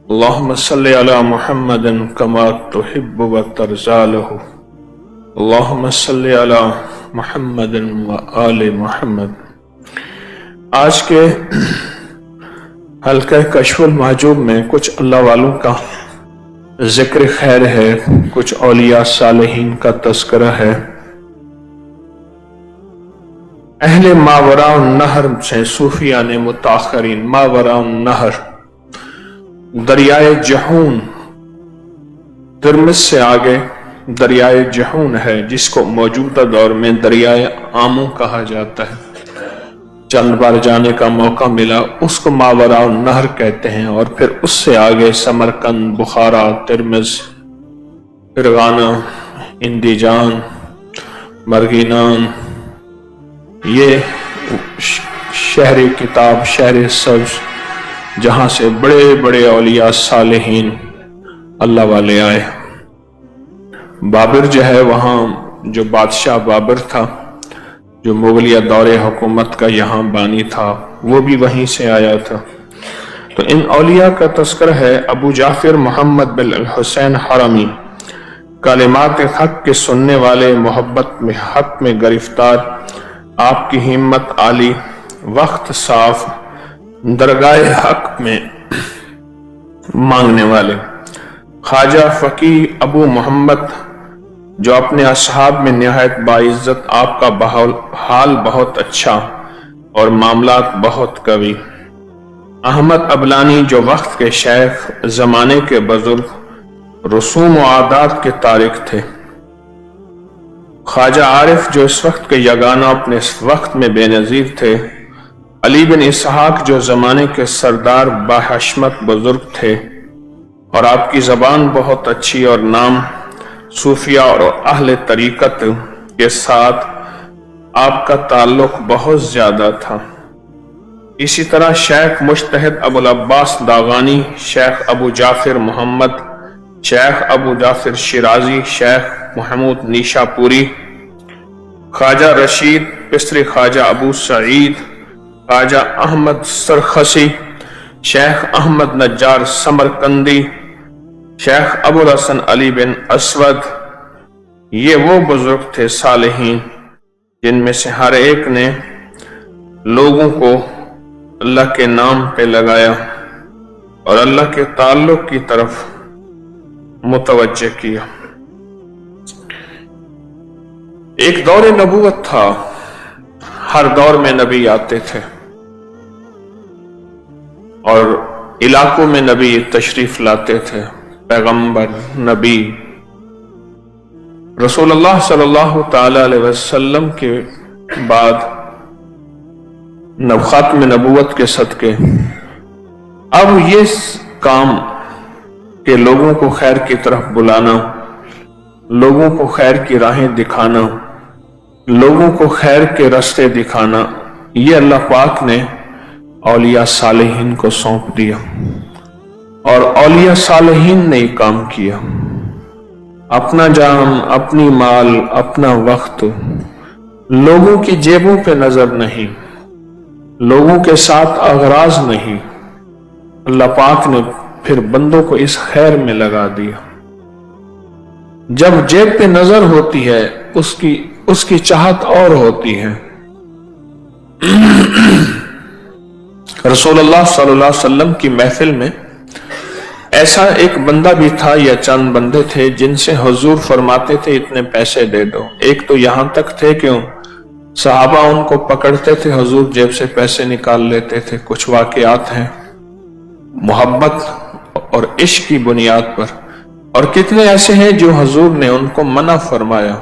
اللهم صل على محمد كما تحب وترضى له اللهم صل على محمد وآل محمد۔ آج کے حلقہ کشف المحجوب میں کچھ اللہ والوں کا ذکر خیر ہے، کچھ اولیاء صالحین کا تذکرہ ہے۔ اہل ماوراء النہر سے صوفیان متاخرین، ماوراء النہر دریائے جہون، ترمذ سے آگے دریائے جہون ہے جس کو موجودہ دور میں دریائے آمو کہا جاتا ہے۔ چند بار جانے کا موقع ملا، اس کو ماوراء النہر کہتے ہیں، اور پھر اس سے آگے سمرقند، بخارا، ترمذ، فرغانہ، اندیجان، مرغینان، یہ شہر کتاب، شہر سبز، جہاں سے بڑے بڑے اولیاء صالحین اللہ والے آئے۔ بابر جو ہے، وہاں جو بادشاہ بابر تھا، جو مغلیہ دور حکومت کا یہاں بانی تھا، وہ بھی وہیں سے آیا تھا۔ تو ان اولیاء کا تذکرہ ہے۔ ابو جعفر محمد بن الحسین حرمی، کلمات حق کے سننے والے، محبت میں حق میں گرفتار، آپ کی ہمت عالی، وقت صاف، درگاہ حق میں مانگنے والے۔ خواجہ فقیہ ابو محمد، جو اپنے اصحاب میں نہایت باعزت، آپ کا حال بہت اچھا اور معاملات بہت قوی۔ احمد ابلانی، جو وقت کے شیخ، زمانے کے بزرگ، رسوم و عادات کے تارک تھے۔ خواجہ عارف، جو اس وقت کے یگانہ، اپنے اس وقت میں بے نظیر تھے۔ علی بن اسحاق، جو زمانے کے سردار باحشمت بزرگ تھے، اور آپ کی زبان بہت اچھی، اور نام صوفیاء اور اہل طریقت کے ساتھ آپ کا تعلق بہت زیادہ تھا۔ اسی طرح شیخ مجتہد ابو العباس داغانی، شیخ ابو جعفر محمد، شیخ ابو جعفر شیرازی، شیخ محمود نیشا پوری، خواجہ رشید پسری، خواجہ ابو سعید، خواجہ احمد سرخسی، شیخ احمد نجار سمرقندی، شیخ ابو الحسن علی بن اسود، یہ وہ بزرگ تھے صالحین جن میں سے ہر ایک نے لوگوں کو اللہ کے نام پہ لگایا اور اللہ کے تعلق کی طرف متوجہ کیا۔ ایک دور نبوت تھا، ہر دور میں نبی آتے تھے اور علاقوں میں نبی تشریف لاتے تھے، پیغمبر، نبی۔ رسول اللہ صلی اللہ تعالی علیہ وسلم کے بعد ختم نبوت کے صدقے اب یہ کام کہ لوگوں کو خیر کی طرف بلانا، لوگوں کو خیر کی راہیں دکھانا، لوگوں کو خیر کے راستے دکھانا، یہ اللہ پاک نے اولیاء صالحین کو سونپ دیا، اور اولیاء صالحین نے یہ کام کیا۔ اپنا جان، اپنی مال، اپنا وقت، لوگوں کی جیبوں پہ نظر نہیں، لوگوں کے ساتھ اغراض نہیں، اللہ پاک نے پھر بندوں کو اس خیر میں لگا دیا۔ جب جیب پہ نظر ہوتی ہے، اس کی چاہت اور ہوتی ہے۔ رسول اللہ صلی اللہ علیہ وسلم کی محفل میں ایسا ایک بندہ بھی تھا، یا چند بندے تھے جن سے حضور فرماتے تھے اتنے پیسے دے دو۔ ایک تو یہاں تک تھے کہ صحابہ ان کو پکڑتے تھے، حضور جیب سے پیسے نکال لیتے تھے۔ کچھ واقعات ہیں محبت اور عشق کی بنیاد پر، اور کتنے ایسے ہیں جو حضور نے ان کو منع فرمایا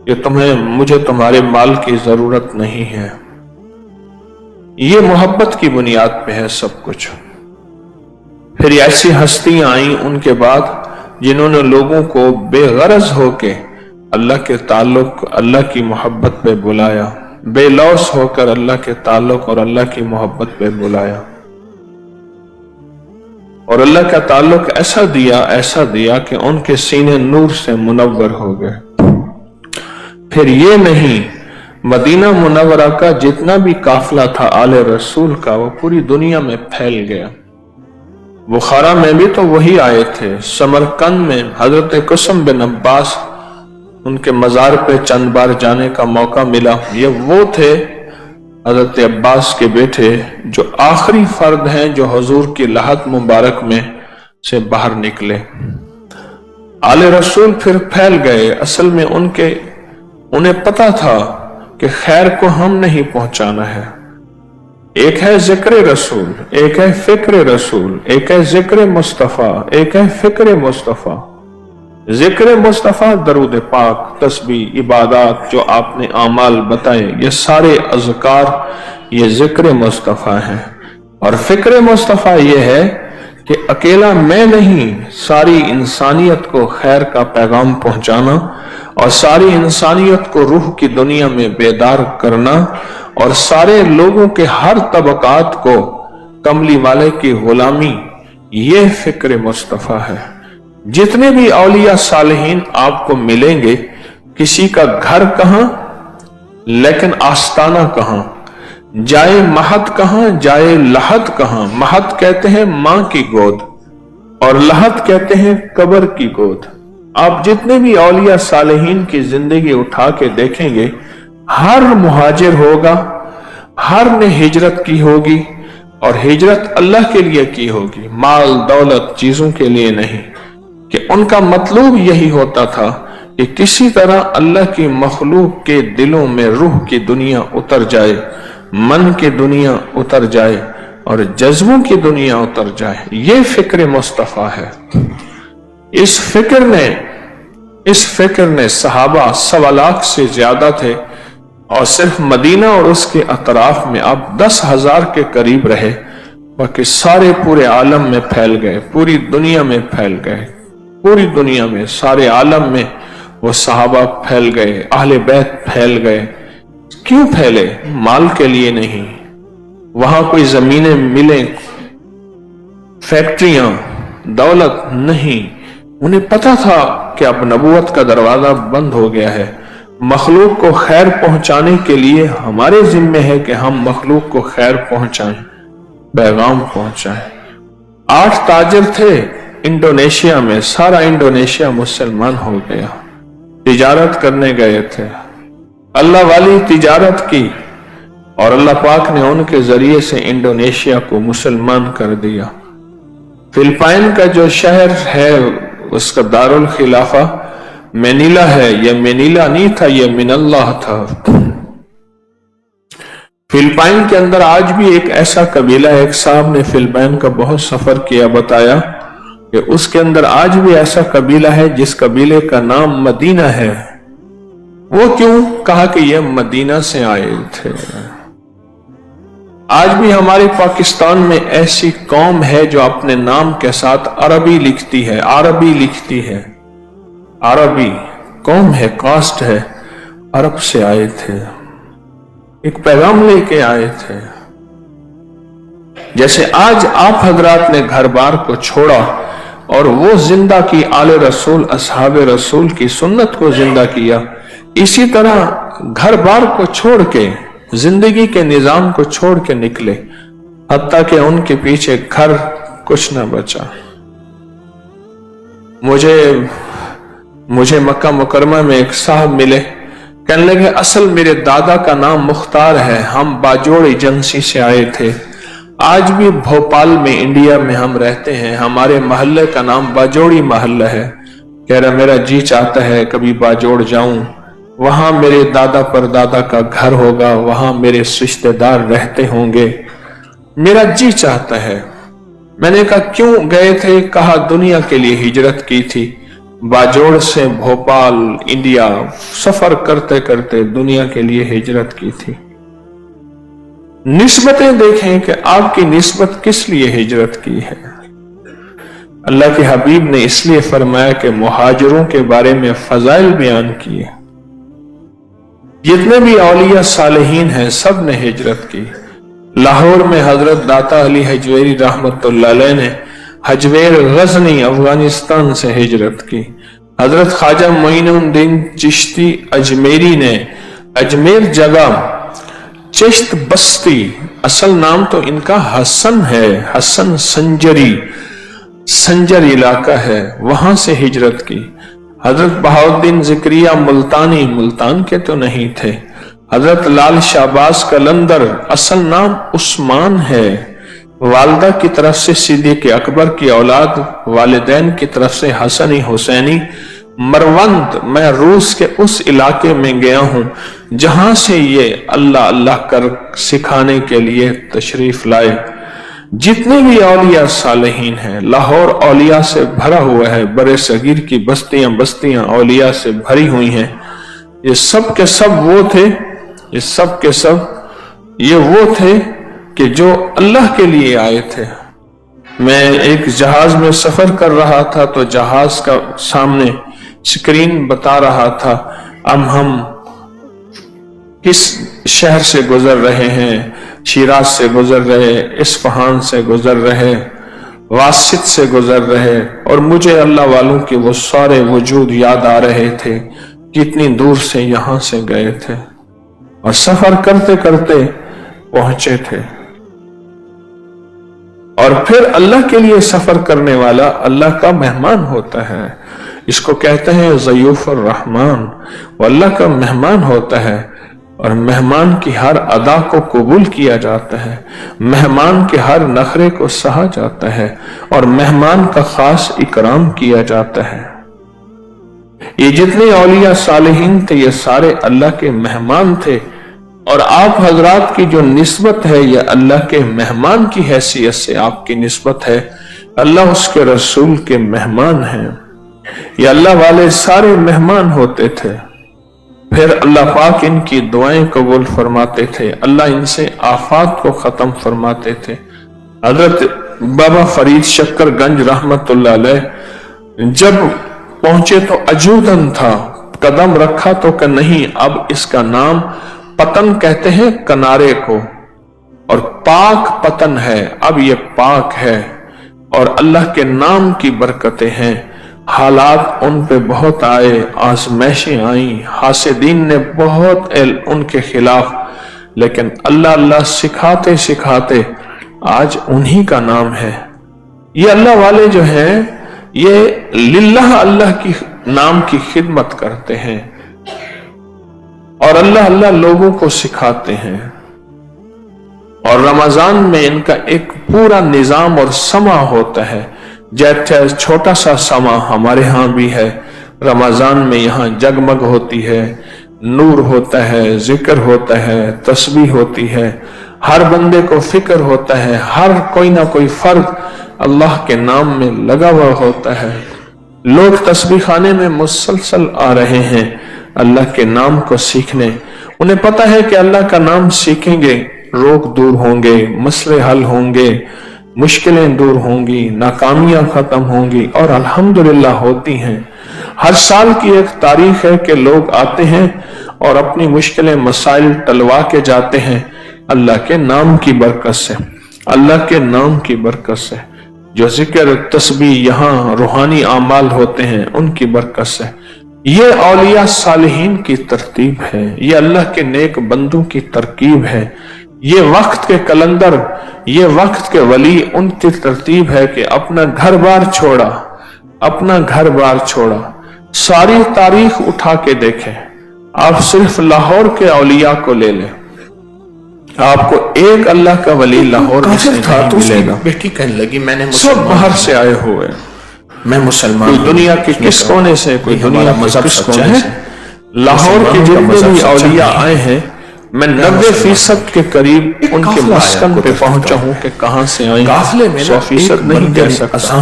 کہ مجھے تمہارے مال کی ضرورت نہیں ہے۔ یہ محبت کی بنیاد پہ ہے سب کچھ۔ پھر ایسی ہستیاں آئیں ان کے بعد جنہوں نے لوگوں کو بے غرض ہو کے اللہ کے تعلق، اللہ کی محبت پہ بلایا، بے لوث ہو کر اللہ کے تعلق اور اللہ کی محبت پہ بلایا، اور اللہ کا تعلق ایسا دیا کہ ان کے سینے نور سے منور ہو گئے۔ پھر یہ نہیں، مدینہ منورہ کا جتنا بھی قافلہ تھا آل رسول کا، وہ پوری دنیا میں پھیل گیا۔ बुखारा में भी तो वही आए थे। समरकंद में हजरत कुसम बिन अब्बास, उनके मजार पे चंद बार जाने का मौका मिला। ये वो थे हजरत अब्बास के बेटे जो आखिरी फर्द हैं जो हुजूर की लहद मुबारक में से बाहर निकले। आले रसूल फिर फैल गए। असल में उन्हें पता था कि खैर को हम नहीं पहुंचाना है। एक है जिक्र रसूल, एक है फिक्र रसूल, एक है जिक्र मुस्तफा, एक है फिक्र मुस्तफा। जिक्र मुस्तफा दरूद पाक, तस्बीह, इबादत जो आपने आमाल बताए, ये सारे अज़कार ये जिक्र मुस्तफा है। और फिक्र मुस्तफा ये है कि अकेला मैं नहीं, सारी इंसानियत को खैर का पैगाम पहुंचाना और सारी इंसानियत को रूह की दुनिया में बेदार करना और सारे लोगों के हर तबकात को कमली वाले की गुलामी, ये फिक्र मुस्तफा है। जितने भी औलिया सालिहीन आपको मिलेंगे, किसी का घर कहां लेकिन आस्ताना कहां, जाए महत कहां जाए लहद कहां। महत कहते हैं मां की गोद और लहद कहते हैं कब्र की गोद। आप जितने भी औलिया सालिहीन की जिंदगी उठा के देखेंगे, हर मुहाजिर होगा, हर ने हिजरत की होगी और हिजरत अल्लाह के लिए की होगी, माल दौलत चीजों के लिए नहीं। कि उनका मतलब यही होता था कि किसी तरह अल्लाह की मखलूक के दिलों में रूह की दुनिया उतर जाए, मन की दुनिया उतर जाए और जज्बों की दुनिया उतर जाए। ये फिक्र मुस्तफा है। इस फिक्र ने सहाबा 1.25 लाख से ज्यादा थे और सिर्फ मदीना और उसके अतराफ में अब 10,000 के करीब रहे। बाकी सारे पूरे आलम में फैल गए, पूरी दुनिया में फैल गए, पूरी दुनिया में सारे आलम में वो सहाबा फैल गए, अहले बैत फैल गए। क्यों फैले? माल के लिए नहीं, वहां कोई जमीनें मिले, फैक्ट्रियां, दौलत नहीं। उन्हें पता था कि अब नबूवत का दरवाजा बंद हो गया है। मखलूक को खैर पहुंचाने के लिए हमारे जिम्मे है कि हम मखलूक को खैर पहुंचाएं, पैगाम पहुंचाएं। 8 ताजिर थे इंडोनेशिया में, सारा इंडोनेशिया मुसलमान हो गया। तिजारत करने गए थे, अल्लाह वाली तिजारत की और अल्लाह पाक ने उनके जरिए से इंडोनेशिया को मुसलमान कर दिया। फिलिपाइन का जो शहर है उसका दारुल खिलाफा मैनीला है। यह मैनीला नहीं था, यह मिनल्लाह था। फिलिपाइन के अंदर आज भी एक ऐसा कबीला है, एक साहब ने फिलिपाइन का बहुत सफर किया, बताया कि उसके अंदर आज भी ऐसा कबीला है जिस कबीले का नाम मदीना है। वो क्यों? कहा कि ये मदीना से आए थे। आज भी हमारे पाकिस्तान में ऐसी कौम है जो अपने नाम के साथ अरबी लिखती है, अरबी लिखती है। अरबी कौम है, कास्ट है, अरब से आए थे, एक पैगाम लेके आए थे। जैसे आज आप हजरात ने घर बार को छोड़ा और वो जिंदा की आले रसूल, असहाबे रसूल की सुन्नत को जिंदा किया, इसी तरह घर बार को छोड़ के, जिंदगी के निजाम को छोड़ के निकले, हत्ता कि उनके पीछे घर कुछ न बचा। मुझे मक्का मुकरमा में एक साहब मिले, कहने लगे असल मेरे दादा का नाम मुख्तार है, हम बाजोड़ एजेंसी से आए थे। आज भी भोपाल में, इंडिया में हम रहते हैं, हमारे मोहल्ले का नाम बाजोड़ी मोहल्ला है। कह रहा मेरा जी चाहता है कभी बाजोड़ जाऊं, वहां मेरे दादा परदादा का घर होगा, वहां मेरे रिश्तेदार रहते होंगे, मेरा जी चाहता है। मैंने कहा क्यों गए थे? कहा दुनिया के लिए हिजरत की थी, बाजोड़ से भोपाल, इंडिया सफर करते करते दुनिया के लिए हिजरत की थी। निस्बतें देखें कि आपकी निस्बत किस लिए हिजरत की है। अल्लाह के हबीब ने इसलिए फरमाया कि मुहाजिरों के बारे में फजाइल बयान किए। जितने भी औलिया सालिहीन हैं सब ने हिजरत की। लाहौर में हजरत दाता अली हजवेरी रहमतुल्लाह अलैह ने हजवेर गजनी अफगानिस्तान से हिजरत की। हजरत ख्वाजा मोइनुद्दीन चिश्ती अजमेरी ने अजमेर जगह चिश्त बस्ती, असल नाम तो इनका हसन है, हसन संजरी, संजर इलाका है, वहां से हिजरत की। हजरत बहाउद्दीन ज़िक्रिया मुल्तानी, मुल्तान के तो नहीं थे। हजरत लाल शाहबाज कलंदर, असल नाम उस्मान है। वालदा की तरफ से सिद्दीक़ अकबर की औलाद, वालिदैन की तरफ से हसनी हुसैनी। मरवंद, मैं रूस के उस इलाके में गया हूं जहां से ये अल्लाह अल्लाह कर सिखाने के लिए तशरीफ लाए। जितने भी औलिया सालेहीन हैं, लाहौर औलिया से भरा हुआ है, बड़े सगीर की बस्तियां बस्तियां औलिया से भरी हुई हैं। ये सब के सब वो थे, ये सब के सब ये वो थे कि जो अल्लाह के लिए आए थे। मैं एक जहाज में सफर कर रहा था तो जहाज का सामने स्क्रीन बता रहा था अब हम किस शहर से गुजर रहे हैं, शिराज से गुजर रहे, इस्फहान से गुजर रहे, वासित से गुजर रहे, और मुझे अल्लाह वालों के वो सारे वजूद याद आ रहे थे, कितनी दूर से यहां से गए थे और सफर करते करते पहुंचे थे। और फिर अल्लाह के लिए सफर करने वाला अल्लाह का मेहमान होता है। इसको कहते हैं ज़यूफ़ुर रहमान। वो अल्लाह का मेहमान होता है और मेहमान की हर अदा को कबूल किया जाता है, मेहमान के हर नखरे को सहा जाता है और मेहमान का खास इकराम किया जाता है। ये जितने औलिया सालेहीन थे ये सारे अल्लाह के मेहमान थे और आप हजरात की जो निस्बत है ये अल्लाह के मेहमान की हैसियत से आपकी निस्बत है। अल्लाह उसके रसूल के मेहमान हैं। ये अल्लाह वाले सारे मेहमान होते थे। फिर अल्लाह पाक इनकी दुआएं कबूल फरमाते थे, अल्लाह इनसे आफात को खत्म फरमाते थे। हजरत बाबा फरीद शक्करगंज रहमतुल्लाह अलैह जब पहुंचे तो अजूदन था, कदम रखा तो कि नहीं अब इसका नाम पतन कहते हैं किनारे को, और पाक पतन है, अब ये पाक है और अल्लाह के नाम की बरकतें हैं। हालात उन पे बहुत आए, आजमाइशें आई, हासिदीन ने बहुत उनके खिलाफ, लेकिन अल्लाह अल्लाह सिखाते सिखाते आज उन्हीं का नाम है। ये अल्लाह वाले जो हैं ये लिल्लाह अल्लाह की नाम की खिदमत करते हैं और अल्लाह अल्लाह लोगों को सिखाते हैं। और रमजान में इनका एक पूरा निजाम और समा होता है। जैसे छोटा सा समा हमारे यहाँ भी है, रमजान में यहाँ जगमग होती है, नूर होता है, जिक्र होता है, तस्बीह होती है, हर बंदे को फिक्र होता है, हर कोई ना कोई फर्द अल्लाह के नाम में लगा हुआ होता है। लोग तस्बीह खाने में मुसलसल आ रहे हैं अल्लाह के नाम को सीखने। उन्हें पता है कि अल्लाह का नाम सीखेंगे रोग दूर होंगे, मसले हल होंगे, मुश्किलें दूर होंगी, नाकामियां खत्म होंगी, और अल्हम्दुलिल्लाह होती हैं। हर साल की एक तारीख है कि लोग आते हैं और अपनी मुश्किलें मसाइल टलवा के जाते हैं अल्लाह के नाम की बरकत से, अल्लाह के नाम की बरकत से। जो जिक्र तस्बीह यहाँ रूहानी आमाल होते हैं उनकी बरकत से। ये औलिया सालिहीन की तरतीब है, ये अल्लाह के नेक बंदों की तरकीब है। ये वक्त के कलंदर, ये वक्त के वली, उनकी तरतीब है कि अपना घर बार छोड़ा, अपना घर बार छोड़ा, सारी तारीख उठा के देखें। आप सिर्फ लाहौर के औलिया को ले लें, आपको एक अल्लाह का वली लाहौर में से नहीं मिलेगा। बेटी कहने लगी मैंने सब बाहर से आए हुए, मैं मुसलमान, कोई दुनिया के किस कोने से, कोई दुनिया के किस कोने से, लाहौर के जितने भी औलिया आए हैं मैं 90% के करीब उनके मस्कन पे पहुंचा हूं कि कहां से आए। 100% नहीं कह सकता।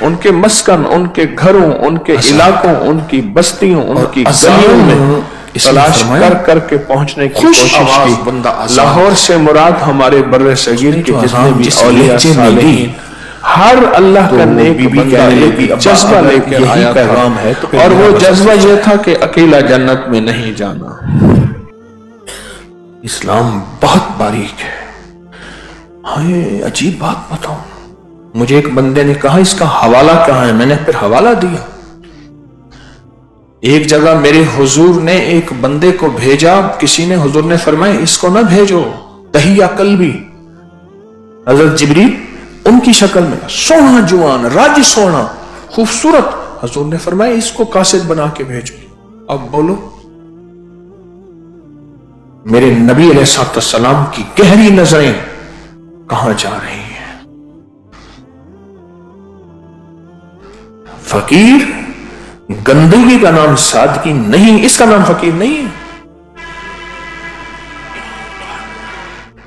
उनके मस्कन, उनके घरों, उनके इलाकों, उनकी बस्तियों, उनकी गलियों में तलाश कर करके पहुंचने की कोशिश की। लाहौर से मुराद हमारे बर्रे सगीर के जितने भी औलिया सालेहीन, हर अल्लाह का नेक बंदा एक जज्बा लेकर आया था, और वो जज्बा ये था कि अकेला जन्नत में नहीं जाना। इस्लाम बहुत बारीक है। हाँ, अजीब बात बताऊं, मुझे एक बंदे ने कहा इसका हवाला कहाँ है, मैंने फिर हवाला दिया। एक जगह मेरे हुजूर ने एक बंदे को भेजा, किसी ने हुजूर ने फरमाया इसको ना भेजो, तहिया कल्बी, हजरत जिब्रील उनकी शक्ल में सोना जुआन, राज सोना, खूबसूरत। हजूर ने फरमाया इसको कासिद बना के भेजो। अब बोलो, मेरे नबी अलैहिस्सलाम की गहरी नजरें कहां जा रही हैं? फकीर गंदगी का नाम सादगी नहीं, इसका नाम फकीर नहीं है।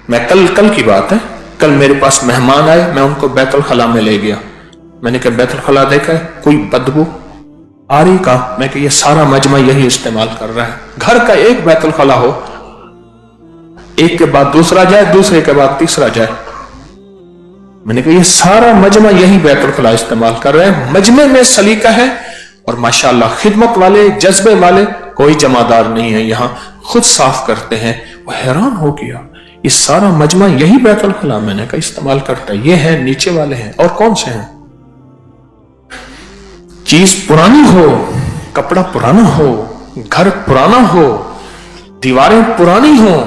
मैं कल की बात है, कल मेरे पास मेहमान आए, मैं उनको बैतुल खला में ले गया। मैंने कहा बैतुल खला देखा है, कोई बदबू आ रही? कहा। मैं कहा ये सारा मजमा यही इस्तेमाल कर रहा है। घर का एक बैतुल खला हो, एक के बाद दूसरा जाए, दूसरे के बाद तीसरा जाए। मैंने कहा ये सारा मजमा यही बैतुल खला इस्तेमाल कर रहे हैं। मजमे में सलीका है और माशाअल्लाह खिदमत वाले, जज्बे वाले कोई जमादार नहीं है, यहां खुद साफ करते हैं। वो हैरान हो गया, ये सारा मजमा यही बैतुल खला मैंने कहा इस्तेमाल करता है। ये है, नीचे वाले हैं, और कौन से हैं? चीज पुरानी हो, कपड़ा पुराना हो, घर पुराना हो, दीवारें पुरानी हो,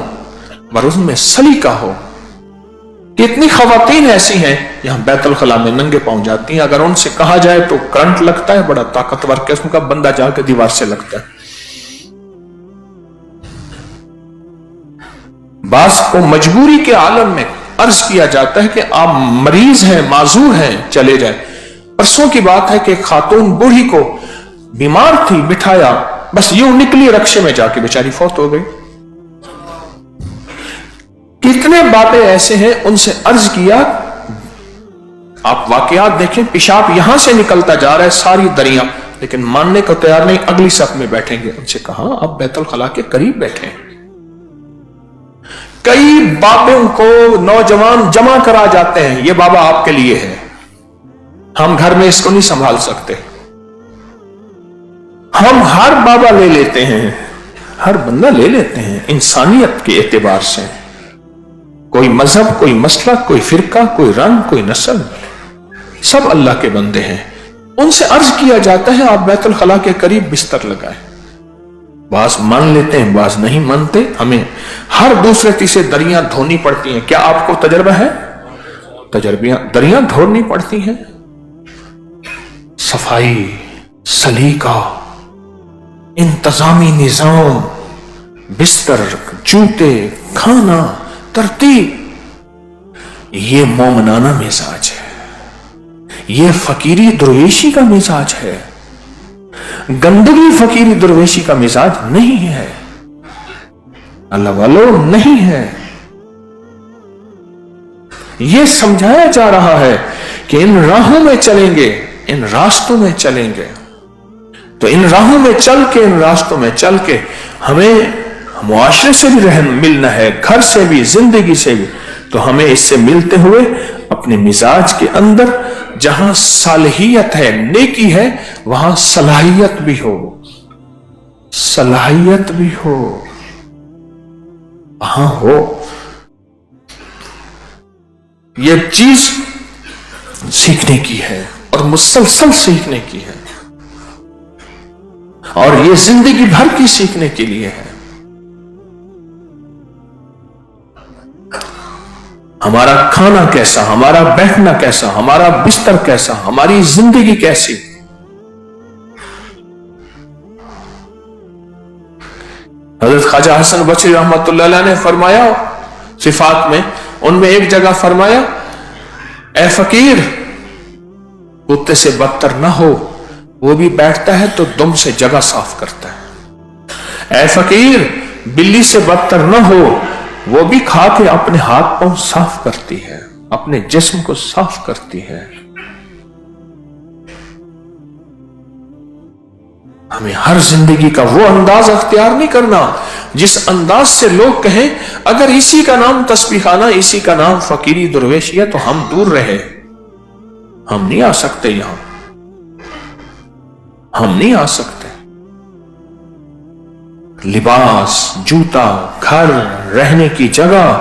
पर उसमें सलीका हो। कितनी खवातीन ऐसी हैं यहां बैतुल खला में नंगे पांव जाती हैं, अगर उनसे कहा जाए तो करंट लगता है, बड़ा ताकतवर किस्म का बंदा जाकर दीवार से लगता है। बास को मजबूरी के आलम में अर्ज किया जाता है कि आप मरीज हैं, माजूर हैं, चले जाए। परसों की बात है कि खातून बूढ़ी को बीमार थी, बिठाया, बस यूं निकली, रक्शे में जाके बेचारी फौत हो गई। कितने बातें ऐसे हैं, उनसे अर्ज किया, आप वाकयात देखें, पेशाब यहां से निकलता जा रहा है सारी दरिया, लेकिन मानने को तैयार नहीं, अगली सफ में बैठेंगे। उनसे कहा आप बैतुल खला के करीब बैठे हैं। कई बाबों को नौजवान जमा करा जाते हैं, ये बाबा आपके लिए है, हम घर में इसको नहीं संभाल सकते। हम हर बाबा ले लेते हैं, हर बंदा ले लेते हैं इंसानियत के एतबार से। कोई मजहब, कोई मसलक, कोई फिरका, कोई रंग, कोई नस्ल, सब अल्लाह के बंदे हैं। उनसे अर्ज किया जाता है आप बैतुल खला के करीब बिस्तर लगाएं। बाज मान लेते हैं, बाज नहीं मानते। हमें हर दूसरे तीसरे दरिया धोनी पड़ती हैं। क्या आपको तजर्बा है? तजर्बियां दरिया धोनी पड़ती हैं। सफाई, सलीका, इंतजामी निजाम, बिस्तर, जूते, खाना, तरतीब, ये मोमनाना मिजाज है, ये फकीरी दुर्वेशी का मिजाज है। गंदगी फकीरी दुर्वेशी का मिजाज नहीं है, अल्लाह वालों नहीं है। यह समझाया जा रहा है कि इन राहों में चलेंगे, इन रास्तों में चलेंगे, तो इन राहों में चल के, इन रास्तों में चल के हमें मुआशरे से भी मिलना है, घर से भी, जिंदगी से भी। तो हमें इससे मिलते हुए अपने मिजाज के अंदर जहां सालहियत है, नेकी है, वहां सलाहियत भी हो, सलाहियत भी हो, वहां हो। यह चीज सीखने की है और मुसलसल सीखने की है, और यह जिंदगी भर की सीखने के लिए है। हमारा खाना कैसा, हमारा बैठना कैसा, हमारा बिस्तर कैसा, हमारी जिंदगी कैसी। हजरत ख्वाजा हसन बसरी रहमतुल्लाह अलैह ने फरमाया सिफात में, उनमें एक जगह फरमाया, ए फकीर, कुत्ते से बदतर ना हो, वो भी बैठता है तो दुम से जगह साफ करता है। ए फकीर, बिल्ली से बदतर ना हो, वो भी खा के अपने हाथ पांव साफ करती है, अपने जिस्म को साफ करती है। हमें हर जिंदगी का वो अंदाज अख्तियार नहीं करना जिस अंदाज से लोग कहें अगर इसी का नाम तस्बीहाना, इसी का नाम फकीरी दुर्वेशी है तो हम दूर रहे। हम नहीं आ सकते, यहां हम नहीं आ सकते। लिबास, जूता, घर, रहने की जगह,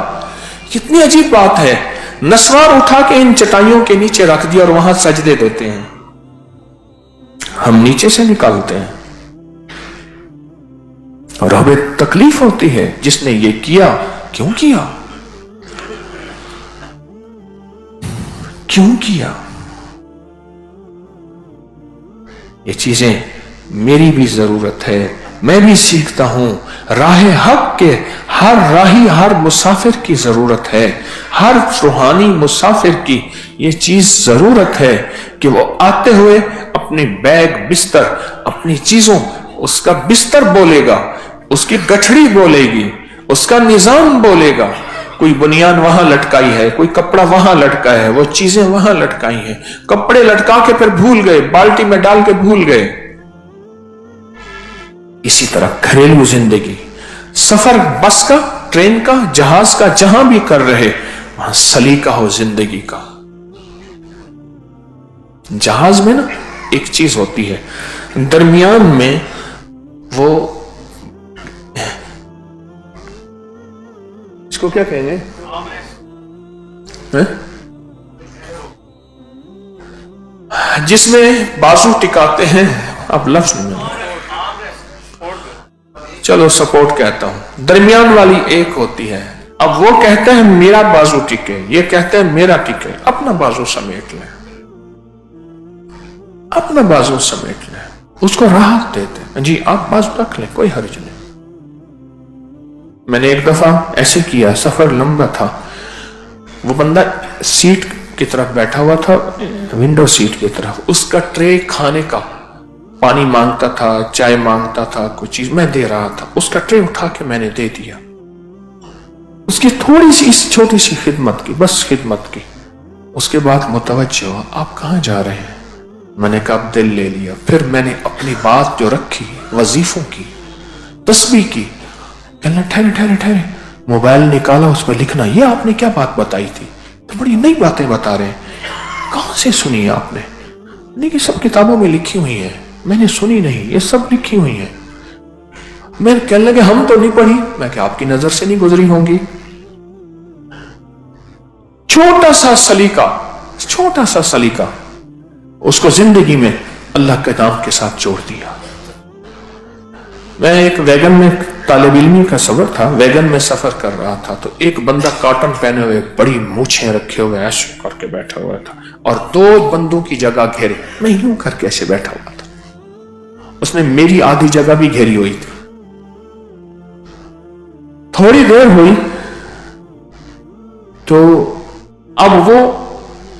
कितनी अजीब बात है। नस्वार उठा के इन चटाइयों के नीचे रख दिया और वहां सजदे देते हैं, हम नीचे से निकालते हैं और हमें तकलीफ होती है जिसने ये किया, क्यों किया। क्यों किया? ये चीजें मेरी भी जरूरत है, मैं भी सीखता हूं। राह हक के हर राही, हर मुसाफिर की जरूरत है, हर रूहानी मुसाफिर की ये चीज जरूरत है कि वो आते हुए अपनी बैग, बिस्तर, अपनी चीजों, उसका बिस्तर बोलेगा, उसकी गठड़ी बोलेगी, उसका निजाम बोलेगा। कोई बुनियान वहां लटकाई है, कोई कपड़ा वहां लटका है, वो चीजें वहां लटकाई हैं। कपड़े लटका के फिर भूल गए, बाल्टी में डाल के भूल गए। इसी तरह घरेलू जिंदगी, सफर बस का, ट्रेन का, जहाज का, जहां भी कर रहे, वहां सलीका हो जिंदगी का। जहाज में ना एक चीज होती है, दरमियान में वो, इसको क्या कहेंगे, जिसमें बाजू टिकाते हैं, अब लफ्ज में चलो सपोर्ट कहता हूं, दरमियान वाली एक होती है। अब वो कहते हैं मेरा बाजू टिके, ये कहते हैं मेरा टिके। अपना बाजू समेट ले, अपना बाजू समेट ले, उसको राहत देते हैं, जी आप बाजू रख ले, कोई हर्ज नहीं। मैंने एक दफा ऐसे किया, सफर लंबा था, वो बंदा सीट की तरफ बैठा हुआ था, विंडो सीट की तरफ, उसका ट्रे खाने का, पानी मांगता था, चाय मांगता था, कोई चीज मैं दे रहा था, उसका ट्रे उठा के मैंने दे दिया। उसकी थोड़ी सी छोटी सी खिदमत की, बस खिदमत की। उसके बाद मुतवज्जो हुआ, आप कहां जा रहे हैं? मैंने कहा दिल ले लिया। फिर मैंने अपनी बात जो रखी, वजीफों की, तस्बीह की, कहना ठहरे ठहरे ठहरे, मोबाइल निकाला, उस पर लिखना, ये आपने क्या बात बताई थी? तो बड़ी नई बातें बता रहे हैं, कहां से सुनी आपने? नहीं कि सब किताबों में लिखी हुई है, मैंने सुनी नहीं, ये सब लिखी हुई है। मैं कहने लगे हम तो नहीं पढ़ी। मैं क्या आपकी नजर से नहीं गुजरी होंगी? छोटा सा सलीका, छोटा सा सलीका, उसको जिंदगी में अल्लाह के नाम के साथ जोड़ दिया। मैं एक वैगन में, तालिब इल्मी का सफर था, वैगन में सफर कर रहा था, तो एक बंदा कॉटन पहने हुए, बड़ी मूछें रखे हुए ऐसे करके बैठा हुआ था, और दो बंदों की जगह घेरे। मैं यूं करके ऐसे बैठा हुआ था, उसने मेरी आधी जगह भी घेरी हुई थी। थोड़ी देर हुई तो अब वो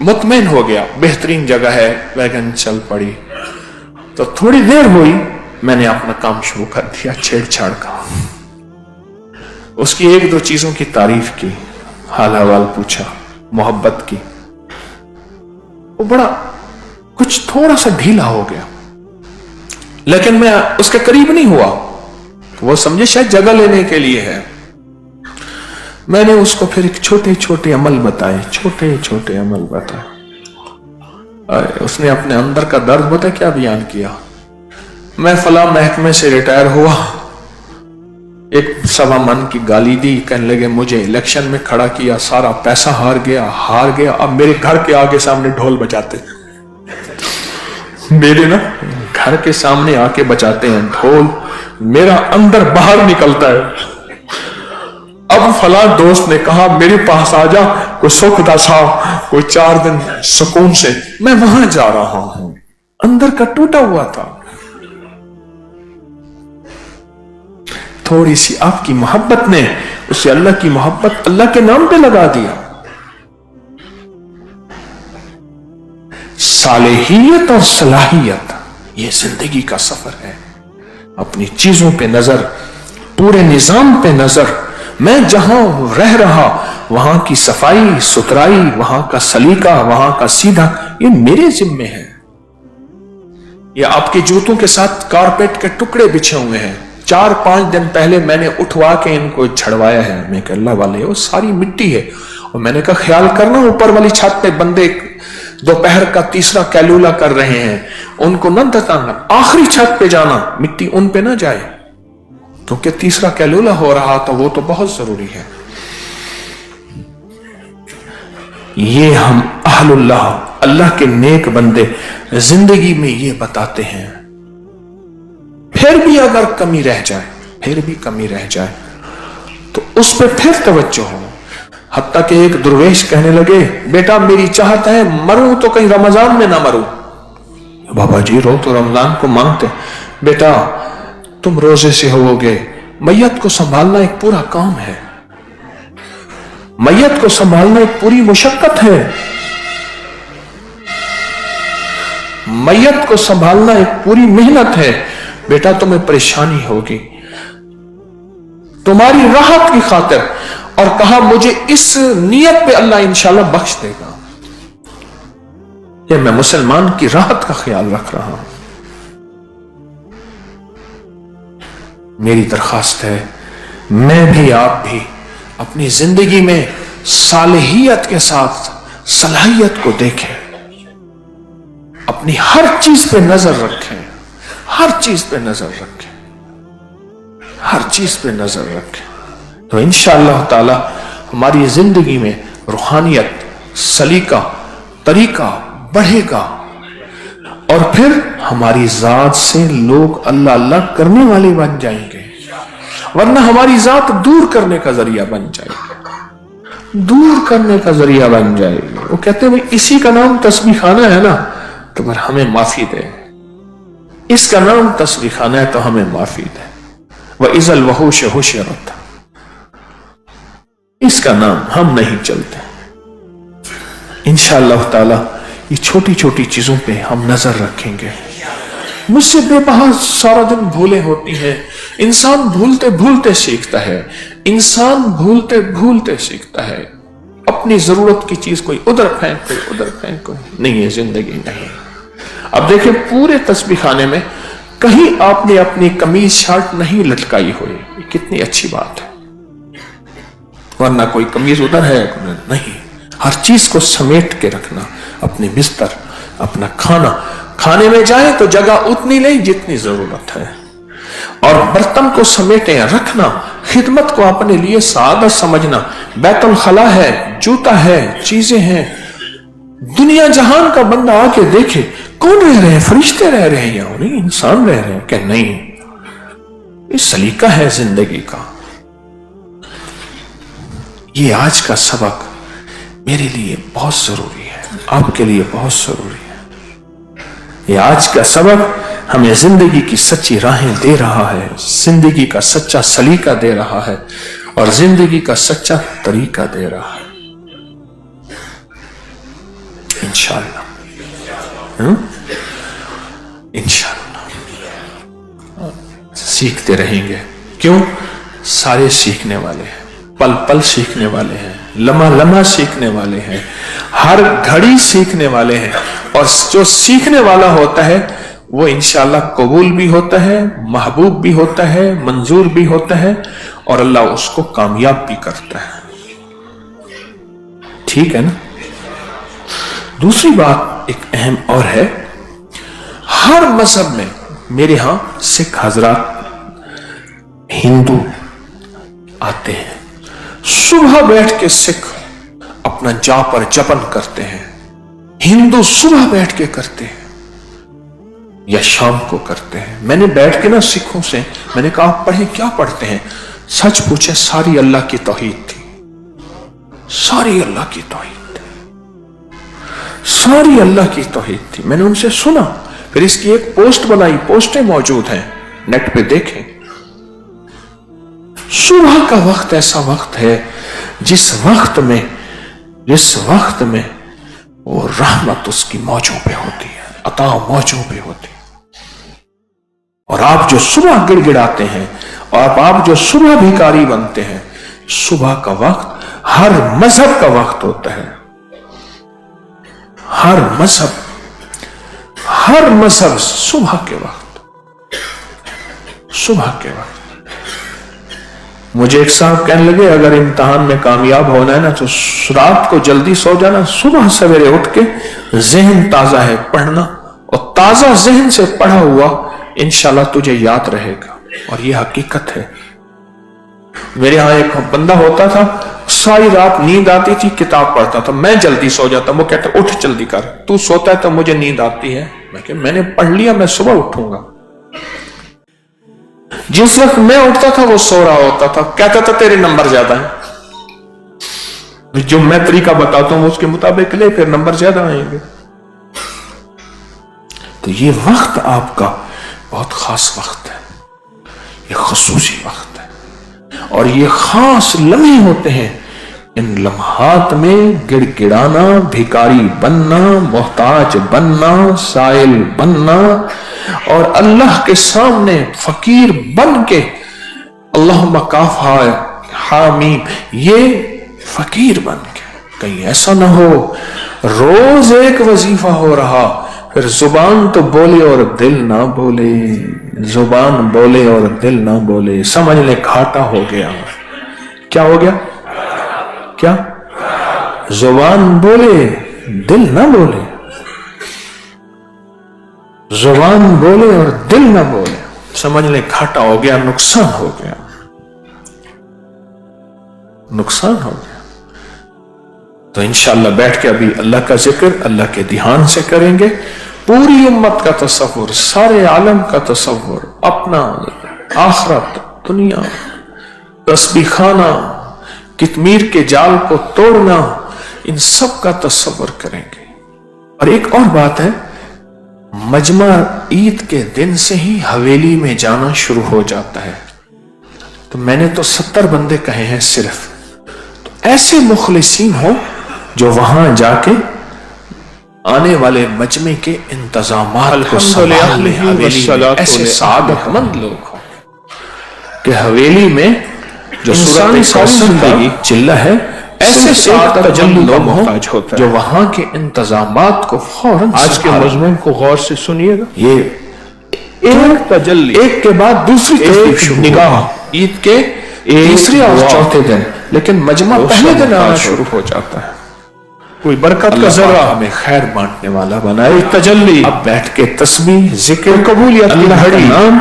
मुतमईन हो गया, बेहतरीन जगह है, वैगन चल पड़ी। तो थोड़ी देर हुई, मैंने अपना काम शुरू कर दिया, छेड़छाड़ का। उसकी एक दो चीजों की तारीफ की, हाल हवाल पूछा, मोहब्बत की। वो बड़ा कुछ थोड़ा सा ढीला हो गया, लेकिन मैं उसके करीब नहीं हुआ। वो समझे शायद जगह लेने के लिए है। मैंने उसको फिर एक छोटे छोटे अमल बताए, छोटे छोटे अमल बताए। उसने अपने अंदर का दर्द बताया, क्या बयान किया। मैं फला महकमे से रिटायर हुआ, एक 1.25 मन की गाली दी, कहने लगे मुझे इलेक्शन में खड़ा किया, सारा पैसा हार गया, अब मेरे घर के आगे सामने ढोल बजाते, मेरे ना घर के सामने आके बजाते हैं ढोल, मेरा अंदर बाहर निकलता है। अब फला दोस्त ने कहा मेरे पास आ जा, कोई सुख दशा, कोई 4 दिन सुकून से, मैं वहां जा रहा हूं। अंदर का टूटा हुआ था। थोड़ी सी आपकी मोहब्बत ने उसे अल्लाह की मोहब्बत, अल्लाह के नाम पे लगा दिया। सालेहियत और सलाहियत, ये जिंदगी का सफर है। अपनी चीजों पे नजर, पूरे निजाम पे नजर। मैं जहां रह रहा वहां की सफाई सुथराई, वहां का सलीका, वहां का सीधा, ये मेरे जिम्मे है। ये आपके जूतों के साथ कारपेट के टुकड़े बिछे हुए हैं, 4-5 दिन पहले मैंने उठवा के इनको झड़वाया है। मैं कह अल्लाह वाले, वो सारी मिट्टी है। और मैंने कहा ख्याल करना, ऊपर वाली छत पे बंदे दोपहर का तीसरा कैलूला कर रहे हैं, उनको न बताना, आखिरी छत पे जाना, मिट्टी उन पे ना जाए, क्योंकि तीसरा कैलूला हो रहा था, वो तो बहुत जरूरी है। ये हम अहलुल्लाह, अल्लाह के नेक बंदे जिंदगी में ये बताते हैं। फिर भी अगर कमी रह जाए, फिर भी कमी रह जाए, तो उस पर फिर तवज्जो हो। हत्ता कि एक दुर्वेश कहने लगे, बेटा मेरी चाहत है मरूं तो कहीं रमजान में ना मरूं। बाबा जी रो तो रमजान को मांगते, बेटा तुम रोजे से होगे, मैयत को संभालना एक पूरा काम है, मैयत को संभालना एक पूरी मुशक्कत है, मैयत को संभालना एक पूरी मेहनत है, बेटा तुम्हें परेशानी होगी, तुम्हारी राहत की खातिर। और कहा मुझे इस नियत पे अल्लाह इंशाल्लाह बख्श देगा, ये मैं मुसलमान की राहत का ख्याल रख रहा हूं। मेरी दरखास्त है, मैं भी आप भी अपनी जिंदगी में सालिहियत के साथ सलाहियत को देखें, अपनी हर चीज पे नजर रखें, हर चीज पे नजर रखें, हर चीज पे नजर रखें, तो इंशाअल्लाह ताला हमारी जिंदगी में रूहानियत, सलीका, तरीका बढ़ेगा और फिर हमारी जात से लोग अल्लाह अल्लाह करने वाले बन जाएंगे, वरना हमारी जात दूर करने का जरिया बन जाएगी, दूर करने का जरिया बन जाएगी। वो कहते हैं भाई इसी का नाम तस्बीह खाना है ना, तो फिर हमें माफी दे, इसका नाम तस्बीह खाना है तो हमें माफी दे। वह इजल वहूश हुशरत, इसका नाम हम नहीं चलते। इंशाअल्लाह ताला ये छोटी छोटी चीजों पे हम नजर रखेंगे। मुझसे बेबहा सारा दिन भूलें होती हैं, इंसान भूलते भूलते सीखता है, इंसान भूलते भूलते सीखता है। अपनी जरूरत की चीज कोई उधर फेंक, कोई उधर फेंक, कोई नहीं है जिंदगी नहीं। अब देखिए पूरे तस्बीह खाने में कहीं आपने अपनी कमीज शर्ट नहीं लटकाई हुई, ये कितनी अच्छी बात है, वरना कोई कमीज उधर है नहीं। हर चीज को समेट के रखना, अपने बिस्तर, अपना खाना, खाने में जाए तो जगह उतनी लें जितनी जरूरत है, और बर्तन को समेटे रखना, खिदमत को अपने लिए सादा समझना। बैतुल खला है, जूता है, चीजें हैं, दुनिया जहान का बंदा आके देखे कौन रह रहे हैं, फरिश्ते रह रहे हैं या नहीं इंसान रह रहे हैं क्या, नहीं, ये सलीका है जिंदगी का। ये आज का सबक मेरे लिए बहुत जरूरी है, आपके लिए बहुत जरूरी है। ये आज का सबक हमें जिंदगी की सच्ची राहें दे रहा है, जिंदगी का सच्चा सलीका दे रहा है और जिंदगी का सच्चा तरीका दे रहा है। इंशाअल्लाह इंशाअल्लाह सीखते रहेंगे। क्यों? सारे सीखने वाले हैं, पल पल सीखने वाले हैं, लम्हा लम्हा सीखने वाले हैं, हर घड़ी सीखने वाले हैं। और जो सीखने वाला होता है वो इंशाअल्लाह कबूल भी होता है, महबूब भी होता है, मंजूर भी होता है और अल्लाह उसको कामयाब भी करता है। ठीक है ना? दूसरी बात एक अहम और है, हर मजहब में, मेरे यहां सिख हजरात, हिंदू आते हैं, सुबह बैठ के सिख अपना जाप और जपन करते हैं, हिंदू सुबह बैठ के करते हैं या शाम को करते हैं। मैंने बैठ के ना सिखों से मैंने कहा आप पढ़े, क्या पढ़ते हैं? सच पूछे, सारी अल्लाह की तौहीद थी, सारी अल्लाह की तौहीद थी, सारी अल्लाह की तौहीद थी। मैंने उनसे सुना, फिर इसकी एक पोस्ट बनाई, पोस्टें मौजूद हैं नेट पे देखें। सुबह का वक्त ऐसा वक्त है जिस वक्त में वो रहमत उसकी मौजों पे होती है, अता मौजों पे होती है। और आप जो सुबह गिड़गिड़ाते हैं और आप जो सुबह भिखारी बनते हैं, सुबह का वक्त हर मजहब का वक्त होता है, हर मजहब सुबह के वक्त, सुबह के वक्त। मुझे एक साहब कहने लगे अगर इम्तिहान में कामयाब होना है ना तो रात को जल्दी सो जाना, सुबह सवेरे उठ के जहन ताजा है पढ़ना, और ताजा जहन से पढ़ा हुआ इंशाल्लाह तुझे याद रहेगा। और ये हकीकत है। मेरे यहां एक बंदा होता था, सारी रात नींद आती थी, किताब पढ़ता था, मैं जल्दी सो जाता, वो कहता उठ जल्दी कर, तू सोता है तो मुझे नींद आती है। मैं कहा मैंने पढ़ लिया, मैं सुबह उठूंगा। जिस वक्त मैं उठता था वो सो रहा होता था, कहता था तेरे नंबर ज्यादा है। جو میں طریقہ بتاتا ہوں اس کے مطابق لے، پھر نمبر زیادہ آئیں گے. تو یہ وقت آپ کا بہت خاص وقت ہے، یہ خصوصی وقت ہے، اور یہ خاص لمحے ہوتے ہیں. ان لمحات میں گڑ گڑانا، بھکاری بننا، محتاج بننا، سائل بننا، اور اللہ کے سامنے فقیر بن کے اللہم کاف حامیم، یہ فقیر بن کے. کہیں ایسا نہ ہو روز ایک وظیفہ ہو رہا، پھر زبان تو بولے اور دل نہ بولے، زبان بولے اور دل نہ بولے، سمجھ لے گھاٹا ہو گیا. کیا ہو گیا؟ کیا؟ زبان بولے دل نہ بولے، زبان بولے اور دل نہ بولے، سمجھ لے گھاٹا ہو گیا، نقصان ہو گیا، نقصان ہو گیا. تو انشاءاللہ بیٹھ کے ابھی اللہ کا ذکر اللہ کے دھیان سے کریں گے. پوری امت کا تصور، سارے عالم کا تصور، اپنا آخرت، دنیا، تسبیح خانہ، کتمیر کے جال کو توڑنا، ان سب کا تصور کریں گے. اور ایک اور بات ہے، مجمع عید کے دن سے ہی حویلی میں جانا شروع ہو جاتا ہے. تو میں نے تو 70 بندے کہے ہیں صرف. تو ایسے مخلصین ہو جو وہاں جا کے آنے والے مجمع کے انتظامات کو سنبھالنے، ایسے سعادت مند لوگ ہوں کہ حویلی میں جو انسانی زندگی چلہ ہے، ایسے سعادت تجلی لوگ ہوں جو وہاں کے انتظامات کو فوراً. آج کے مضمون کو غور سے سنیے گا. یہ ایک تجلی، ایک کے بعد دوسری ایک نگاہ، عید کے تیسرے اور چوتھے دن، لیکن مجمع پہلے دن آنا شروع ہو جاتا ہے. کوئی برکت کا ذرہ ہمیں خیر بانٹنے والا بنائے. تجلی، اب بیٹھ کے تسبیح، ذکر، قبولیت کی گھڑی، نام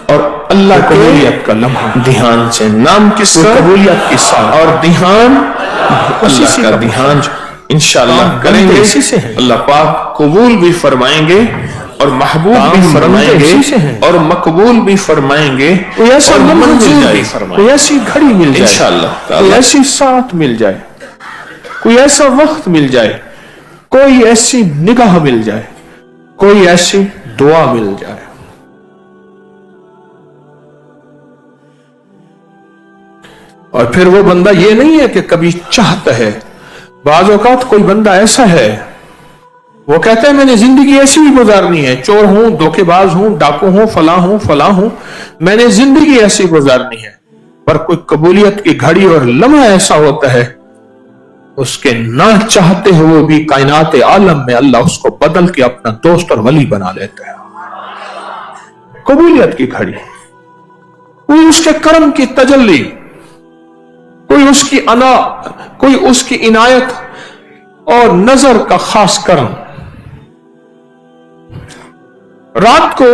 اور اللہ قبولیت کا لمحہ، دھیان سے. نام کس کا؟ قبولیت کی ساتھ، اور دھیان اللہ کا دھیان انشاءاللہ کریں گے. اللہ پاک قبول بھی فرمائیں گے اور محبوب بھی فرمائیں گے اور مقبول بھی فرمائیں گے. کوئی ایسا منظور بھی فرمائیں گے، کوئی ایسی گھڑی مل جائے انشاءاللہ، کوئی ایسی ساتھ مل جائے، کوئی ایسا وقت مل جائے، کوئی ایسی نگاہ مل جائے، کوئی ایسی دعا مل جائے. اور پھر وہ بندہ یہ نہیں ہے کہ کبھی چاہتا ہے. بعض اوقات کوئی بندہ ایسا ہے وہ کہتا ہے میں نے زندگی ایسی ہی گزارنی ہے، چور ہوں، دھوکے باز ہوں، ڈاکو ہوں، فلاں ہوں، میں نے زندگی ایسی گزارنی ہے. پر کوئی قبولیت کی گھڑی اور لمحہ ایسا ہوتا ہے اس کے نہ چاہتے ہوئے بھی کائنات عالم میں اللہ اس کو بدل کے اپنا دوست اور ولی بنا لیتا ہے. قبولیت کی گھڑی، کوئی اس کے کرم کی تجلی، کوئی اس کی انا، کوئی اس کی عنایت اور نظر کا خاص کرم. رات کو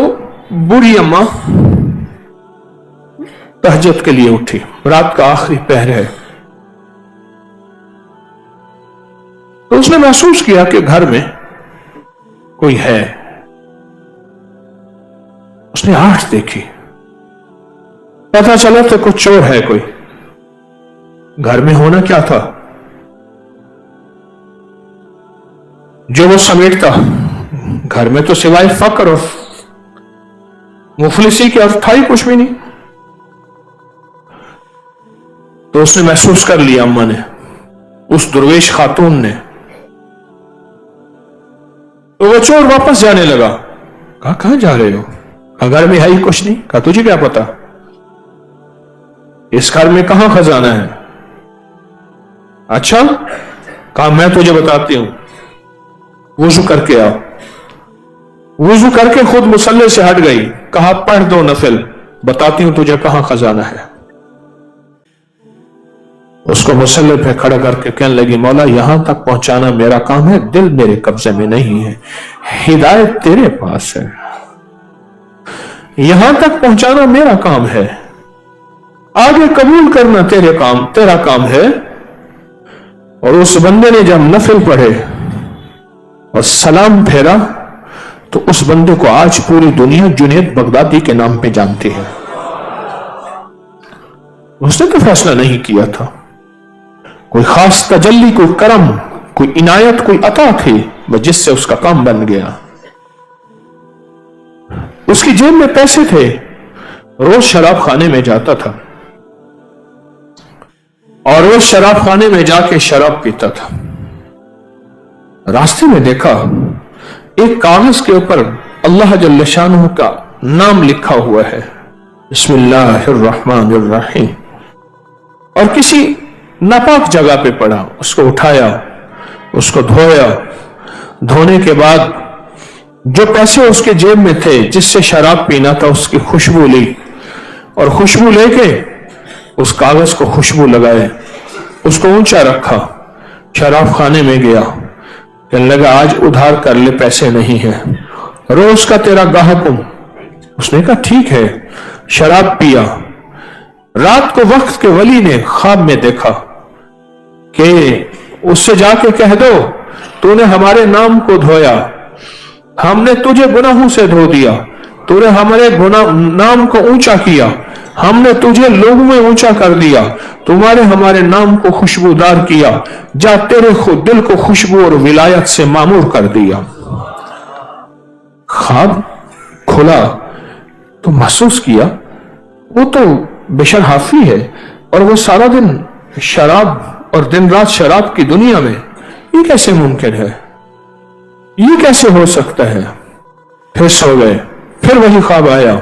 بوڑھی اماں تہجد کے لیے اٹھی، رات کا آخری پہر ہے. تو اس نے محسوس کیا کہ گھر میں کوئی ہے. اس نے آنکھ دیکھی، پتا چلا تو کچھ چور ہے. کوئی گھر میں ہونا کیا تھا جو وہ سمیٹتا؟ گھر میں تو سوائے فقر اور مفلسی کے اور تھا ہی کچھ بھی نہیں. تو اس نے محسوس کر لیا، اماں نے، اس درویش خاتون نے. تو وہ چور واپس جانے لگا. کہا کہاں جا رہے ہو؟ کہا گھر میں ہے ہی کچھ نہیں. کہا تجھے کیا پتا؟ اس گھر میں کہاں خزانہ ہے؟ اچھا، کہا میں تجھے بتاتی ہوں، وضو کر کے آؤ. وضو کر کے خود مصلی سے ہٹ گئی. کہا پڑھ دو نفل، بتاتی ہوں تجھے کہاں خزانہ ہے. اس کو مصلی پہ کھڑا کر کے کہنے لگی، مولا یہاں تک پہنچانا میرا کام ہے، دل میرے قبضے میں نہیں ہے، ہدایت تیرے پاس ہے. یہاں تک پہنچانا میرا کام ہے، آگے قبول کرنا تیرا کام ہے. اور اس بندے نے جب نفل پڑھے اور سلام پھیرا تو اس بندے کو آج پوری دنیا جنید بغدادی کے نام پہ جانتی ہے. اس نے تو فیصلہ نہیں کیا تھا، कोई खास तजल्ली, कोई करम, कोई इनायत, कोई अता थी बस जिससे उसका काम बन गया। उसकी जेब में पैसे थे, रोज शराब खाने में जाता था और रोज शराब खाने में जाके शराब पीता था। रास्ते में देखा एक कागज के ऊपर अल्लाह जल्ल शानुहु का नाम लिखा हुआ है, बिस्मिल्लाहिर्रहमानिर्रहीम, और किसी नापाक जगह पे पड़ा। उसको उठाया, उसको धोया, धोने के बाद जो पैसे उसके जेब में थे जिससे शराब पीना था उसकी खुशबू ली और खुशबू लेके उस कागज को खुशबू लगाए, उसको ऊंचा रखा, शराब खाने में गया। कहने लगा आज उधार कर ले, पैसे नहीं है, रोज का तेरा गाहक हूं। उसने कहा ठीक है। शराब पिया। रात को वक्त के वली ने ख्वाब में देखा कि उससे जाके कह दो तूने हमारे नाम को धोया, हमने तुझे गुनाहों से धो दिया, तूने हमारे नाम को ऊंचा किया, हमने तुझे लोगों में ऊंचा कर दिया, तुम्हारे हमारे नाम को खुशबूदार किया, जा तेरे खुद दिल को खुशबू और विलायत से मामूर कर दिया। ख्वाब खुला तो महसूस किया वो तो बेशर हाफी है और वो सारा दिन शराब और दिन रात शराब की दुनिया में, ये कैसे मुमकिन है, ये कैसे हो सकता है। फिर सो गए, फिर वही ख्वाब आया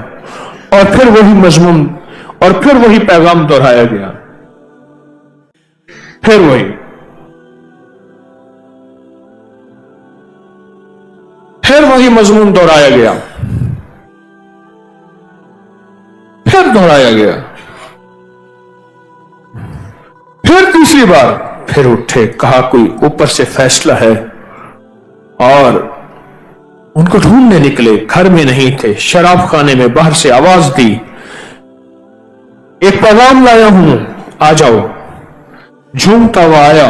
और फिर वही मजमून और फिर वही पैगाम दोहराया गया, फिर वही मजमून दोहराया गया, फिर दोहराया गया, फिर तीसरी बार फिर उठे, कहा कोई ऊपर से फैसला है और उनको ढूंढने निकले। घर में नहीं थे, शराब खाने में। बाहर से आवाज दी, एक पैगाम लाया हूं, आ जाओ। झूमता हुआ आया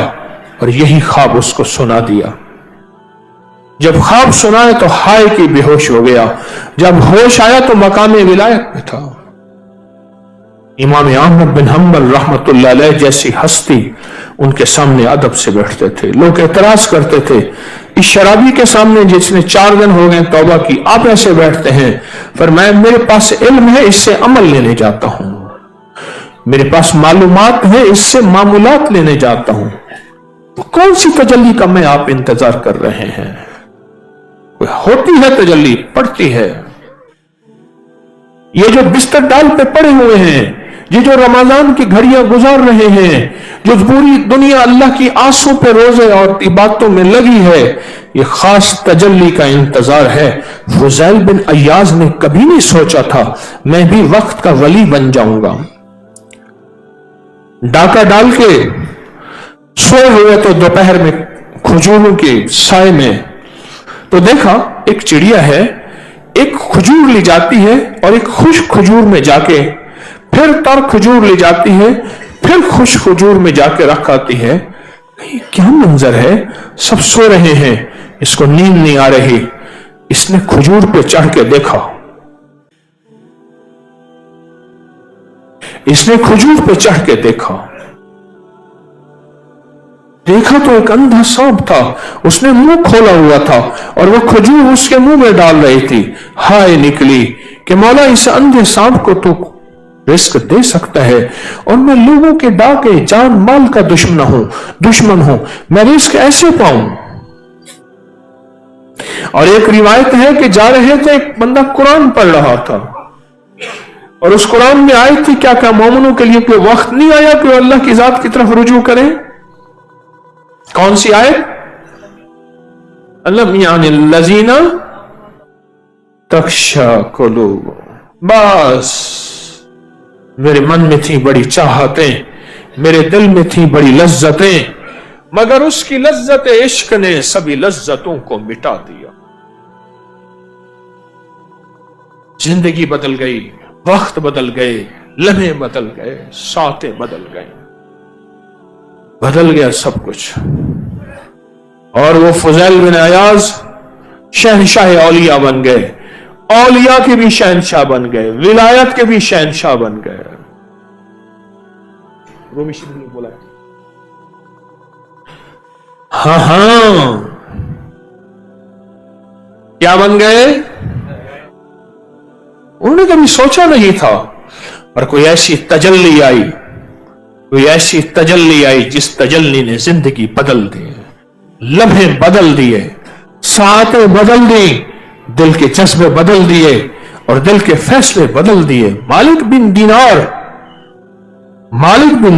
और यही ख्वाब उसको सुना दिया। जब ख्वाब सुनाए तो हाय की बेहोश हो गया, जब होश आया तो मकामे विलायत में था। इमाम अहमद बिन हम्बल रहमतुल्लाह अलैह जैसी हस्ती उनके सामने अदब से बैठते थे। लोग एतराज करते थे, इस शराबी के सामने जिसने 4 दिन हो गए तौबा की, आप ऐसे बैठते हैं। पर मेरे पास इल्म है, इससे अमल लेने जाता हूं, मेरे पास मालूमात है, इससे मामूलात लेने जाता हूं। तो कौन सी तजल्ली का मैं आप इंतजार कर रहे हैं? कोई होती है तजल्ली, पड़ती है। ये जो बिस्तर डाल पे पड़े हुए हैं, ये जो रमजान की घड़ियां गुजार रहे हैं, जो पूरी दुनिया अल्लाह की आंसू पे रोजे और इबादतों में लगी है, ये खास तजल्ली का इंतजार है। फुज़ैल बिन अय्याज ने कभी नहीं सोचा था मैं भी वक्त का वली बन जाऊंगा। डाका डाल के सोए हुए तो दोपहर में खजूरों के साए में तो देखा एक चिड़िया है, एक खजूर ले जाती है और एक खुश खजूर में जाके फिर तर खजूर ले जाती है, फिर खुश खजूर में जाके रख आती है। क्या मंजर है, सब सो रहे हैं, इसको नींद नहीं आ रही। इसने खजूर पे चढ़ के देखा, इसने खजूर पे चढ़ के देखा तो एक अंधा सांप था, उसने मुंह खोला हुआ था और वो खजूर उसके मुंह में डाल रही थी। हाय निकली कि मौला इस अंधे सांप को तो रिस्क दे सकता है और मैं लोगों के डाके जान माल का दुश्मन हूं, मैं रिस्क ऐसे पाऊं। और एक रिवायत है कि जा रहे थे, एक बंदा कुरान पढ़ रहा था और उस कुरान में आयत थी क्या मोमिनों के लिए कोई वक्त नहीं आया कि अल्लाह की जात की तरफ रुजू करें। कौन सी आयत? अलम यानिल्लज़ीना तख्शा कुलूब। बस मेरे मन में थी बड़ी चाहतें, मेरे दिल में थी बड़ी लज्जतें, मगर उसकी लज्जत इश्क ने सभी लज्जतों को मिटा दिया। जिंदगी बदल गई, वक्त बदल गए, लम्हे बदल गए, सातें बदल गए, बदल गया सब कुछ। और वो फुज़ैल बिन अय्याज शहनशाह औलिया बन गए, औलिया के भी शहनशाह बन गए, विलायत के भी शहनशाह बन गए। रूमी शरीफ ने बोला ہاں ہاں کیا بن گئے؟ انہوں نے کبھی سوچا نہیں تھا، پر کوئی ایسی تجلی آئی، کوئی ایسی تجلی آئی جس تجلی نے زندگی بدل دی، لمحے بدل دیے، ساعتیں بدل دی، دل کے جذبے بدل دیے اور دل کے فیصلے بدل دیے۔ مالک بن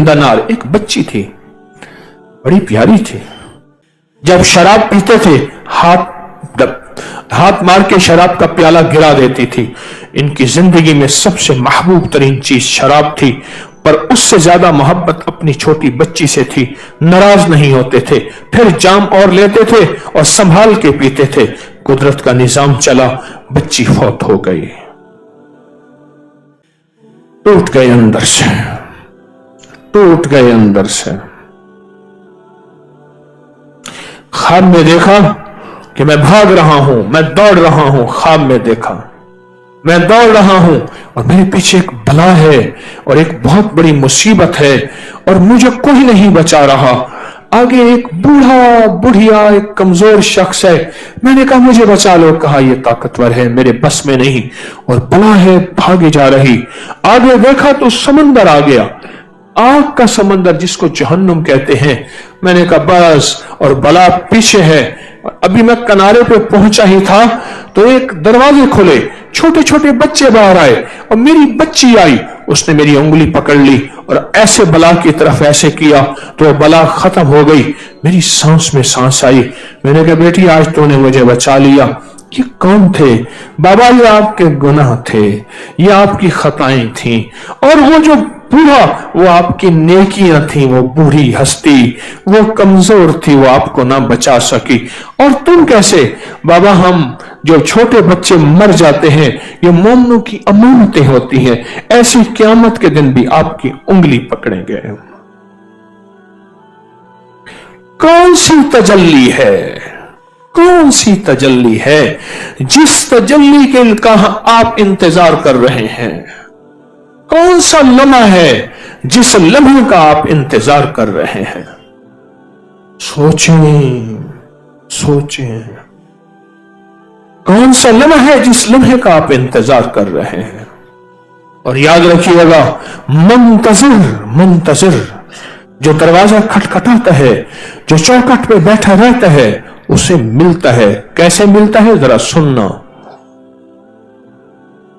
دینار ایک بچی تھی، بڑی پیاری تھی۔ جب شراب پیتے تھے ہاتھ مار کے شراب کا پیالہ گرا دیتی تھی۔ ان کی زندگی میں سب سے محبوب ترین چیز شراب تھی، پر اس سے زیادہ محبت اپنی چھوٹی بچی سے تھی۔ ناراض نہیں ہوتے تھے، پھر جام اور لیتے تھے اور سنبھال کے پیتے تھے۔ قدرت کا نظام چلا، بچی فوت ہو گئی، ٹوٹ گئے اندر سے، ٹوٹ گئے اندر سے۔ خواب میں دیکھا کہ میں بھاگ رہا ہوں، میں دوڑ رہا ہوں۔ خواب میں دیکھا میں دوڑ رہا ہوں اور میرے پیچھے ایک بلا ہے اور ایک بہت بڑی مصیبت ہے اور مجھے کوئی نہیں بچا رہا۔ آگے ایک بوڑھیا ایک کمزور شخص ہے۔ میں نے کہا مجھے بچا لو، کہا یہ طاقتور ہے، میرے بس میں نہیں، اور بلا ہے بھاگے جا رہی۔ آگے دیکھا تو سمندر آ گیا، آگ کا سمندر جس کو جہنم کہتے ہیں۔ میں نے کہا بس، اور بلا پیچھے ہے۔ ابھی میں کنارے پہ پہنچا ہی تھا تو ایک دروازے کھلے، چھوٹے چھوٹے بچے باہر آئے اور میری بچی آئی۔ اس نے میری انگلی پکڑ لی اور ایسے بلا کی طرف ایسے کیا تو بلا ختم ہو گئی۔ میری سانس میں سانس آئی۔ میں نے کہا بیٹی آج تو نے مجھے بچا لیا۔ یہ کون تھے؟ بابا یہ آپ کے گناہ تھے، یہ آپ کی خطائیں تھیں، اور وہ جو بوڑھا وہ آپ کی نیکیاں تھیں۔ وہ بوڑھی ہستی وہ کمزور تھی، وہ آپ کو نہ بچا سکی۔ اور تم کیسے؟ بابا ہم جو چھوٹے بچے مر جاتے ہیں یہ مومنوں کی امانتیں ہوتی ہیں، ایسی قیامت کے دن بھی آپ کی انگلی پکڑیں گے۔ کون سی تجلی ہے، کون سی تجلی ہے جس تجلی کے کا آپ انتظار کر رہے ہیں؟ کون سا لمحہ ہے جس لمحے کا آپ انتظار کر رہے ہیں؟ سوچیں سوچیں، کون سا لمحہ ہے جس لمحے کا آپ انتظار کر رہے ہیں؟ اور یاد رکھیے گا، منتظر جو دروازہ کھٹکھٹاتا ہے، جو چوکھٹ پہ بیٹھا رہتا ہے، اسے ملتا ہے۔ کیسے ملتا ہے ذرا سننا۔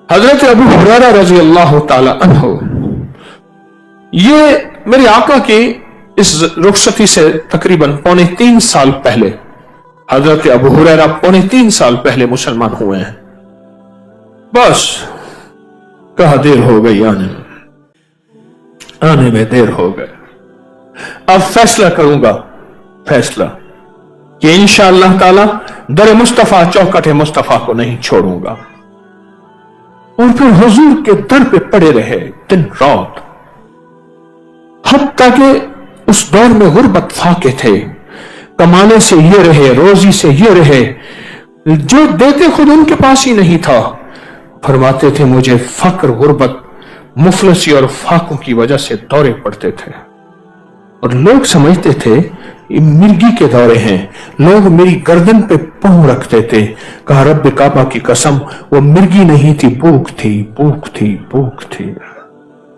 حضرت ابو ہریرہ رضی اللہ تعالی عنہ، یہ میرے آقا کی اس رخصتی سے تقریباً 3.25 سال پہلے، حضرت ابو ہریرہ 3.25 سال پہلے مسلمان ہوئے ہیں۔ بس کہا دیر ہو گئی، آنے میں دیر ہو گئے۔ اب فیصلہ کروں گا، فیصلہ کہ انشاءاللہ تعالی در مصطفیٰ چوکٹ مصطفیٰ کو نہیں چھوڑوں گا۔ اور پھر حضور کے در پہ پڑے رہے دن رات، حتیٰ کہ اس دور میں غربت فاقے تھے، کمانے سے یہ رہے، روزی سے یہ رہے، جو دیتے خود ان کے پاس ہی نہیں تھا۔ فرماتے تھے مجھے فقر، غربت، مفلسی اور فاقوں کی وجہ سے دورے پڑتے تھے، اور لوگ سمجھتے تھے یہ مرگی کے دورے ہیں۔ لوگ میری گردن پہ پاؤں رکھتے تھے۔ کہا رب کعبہ کی قسم وہ مرگی نہیں تھی، بھوک تھی، بھوک تھی، بھوک تھی۔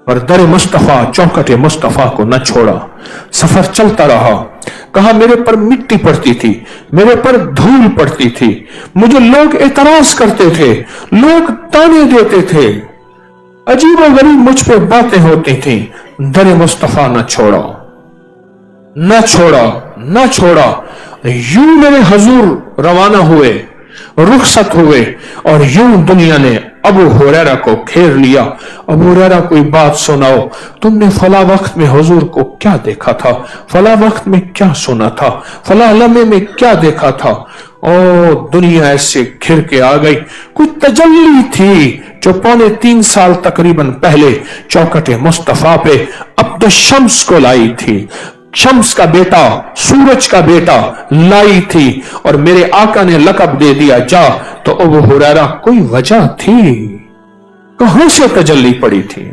پر در مصطفیٰ چوکٹ مصطفیٰ کو نہ چھوڑا، سفر چلتا رہا۔ کہا میرے پر مٹی پڑتی تھی، میرے پر دھول پڑتی تھی، مجھے لوگ اعتراض کرتے تھے، لوگ تانے دیتے تھے، عجیب و غریب مجھ پہ باتیں ہوتی تھیں۔ در مصطفیٰ نہ چھوڑا، نہ چھوڑا، نہ چھوڑا۔ یوں میرے حضور روانہ ہوئے، رخصت ہوئے، اور یوں دنیا نے ابو ہریرہ کو گھیر لیا۔ ابو ہریرہ کوئی بات سناؤ، تم نے فلاں وقت میں حضور کو کیا دیکھا تھا، فلاں وقت میں کیا سنا تھا، فلاں لمحے میں کیا دیکھا تھا۔ او دنیا ایسے گھر کے آ گئی۔ کوئی تجلی تھی جو 3.25 سال تقریباً پہلے چوکٹ مصطفیٰ پہ عبد الشمس کو لائی تھی، شمس کا بیٹا، سورج کا بیٹا لائی تھی، اور میرے آقا نے لقب دے دیا جا۔ تو ابو ہریرہ کوئی وجہ تھی، کہاں سے تجلی پڑی تھی؟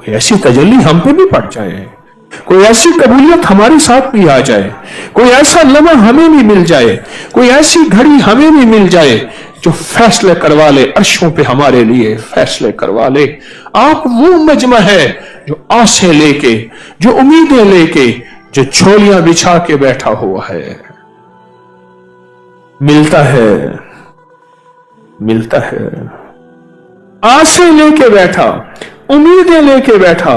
ایسی تجلی ہم پہ بھی پڑ جائے، कोई ऐसी कबूलियत हमारे साथ भी आ जाए, कोई ऐसा लम्हा हमें भी मिल जाए, कोई ऐसी घड़ी हमें भी मिल जाए जो फैसले करवा ले, अर्शों पे हमारे लिए फैसले करवा ले। आप वो मजमा है जो आसे लेके, जो उम्मीदें लेके, जो झोलियां बिछा के बैठा हुआ है। मिलता है, मिलता है, आसे लेके बैठा, उम्मीदें लेके बैठा,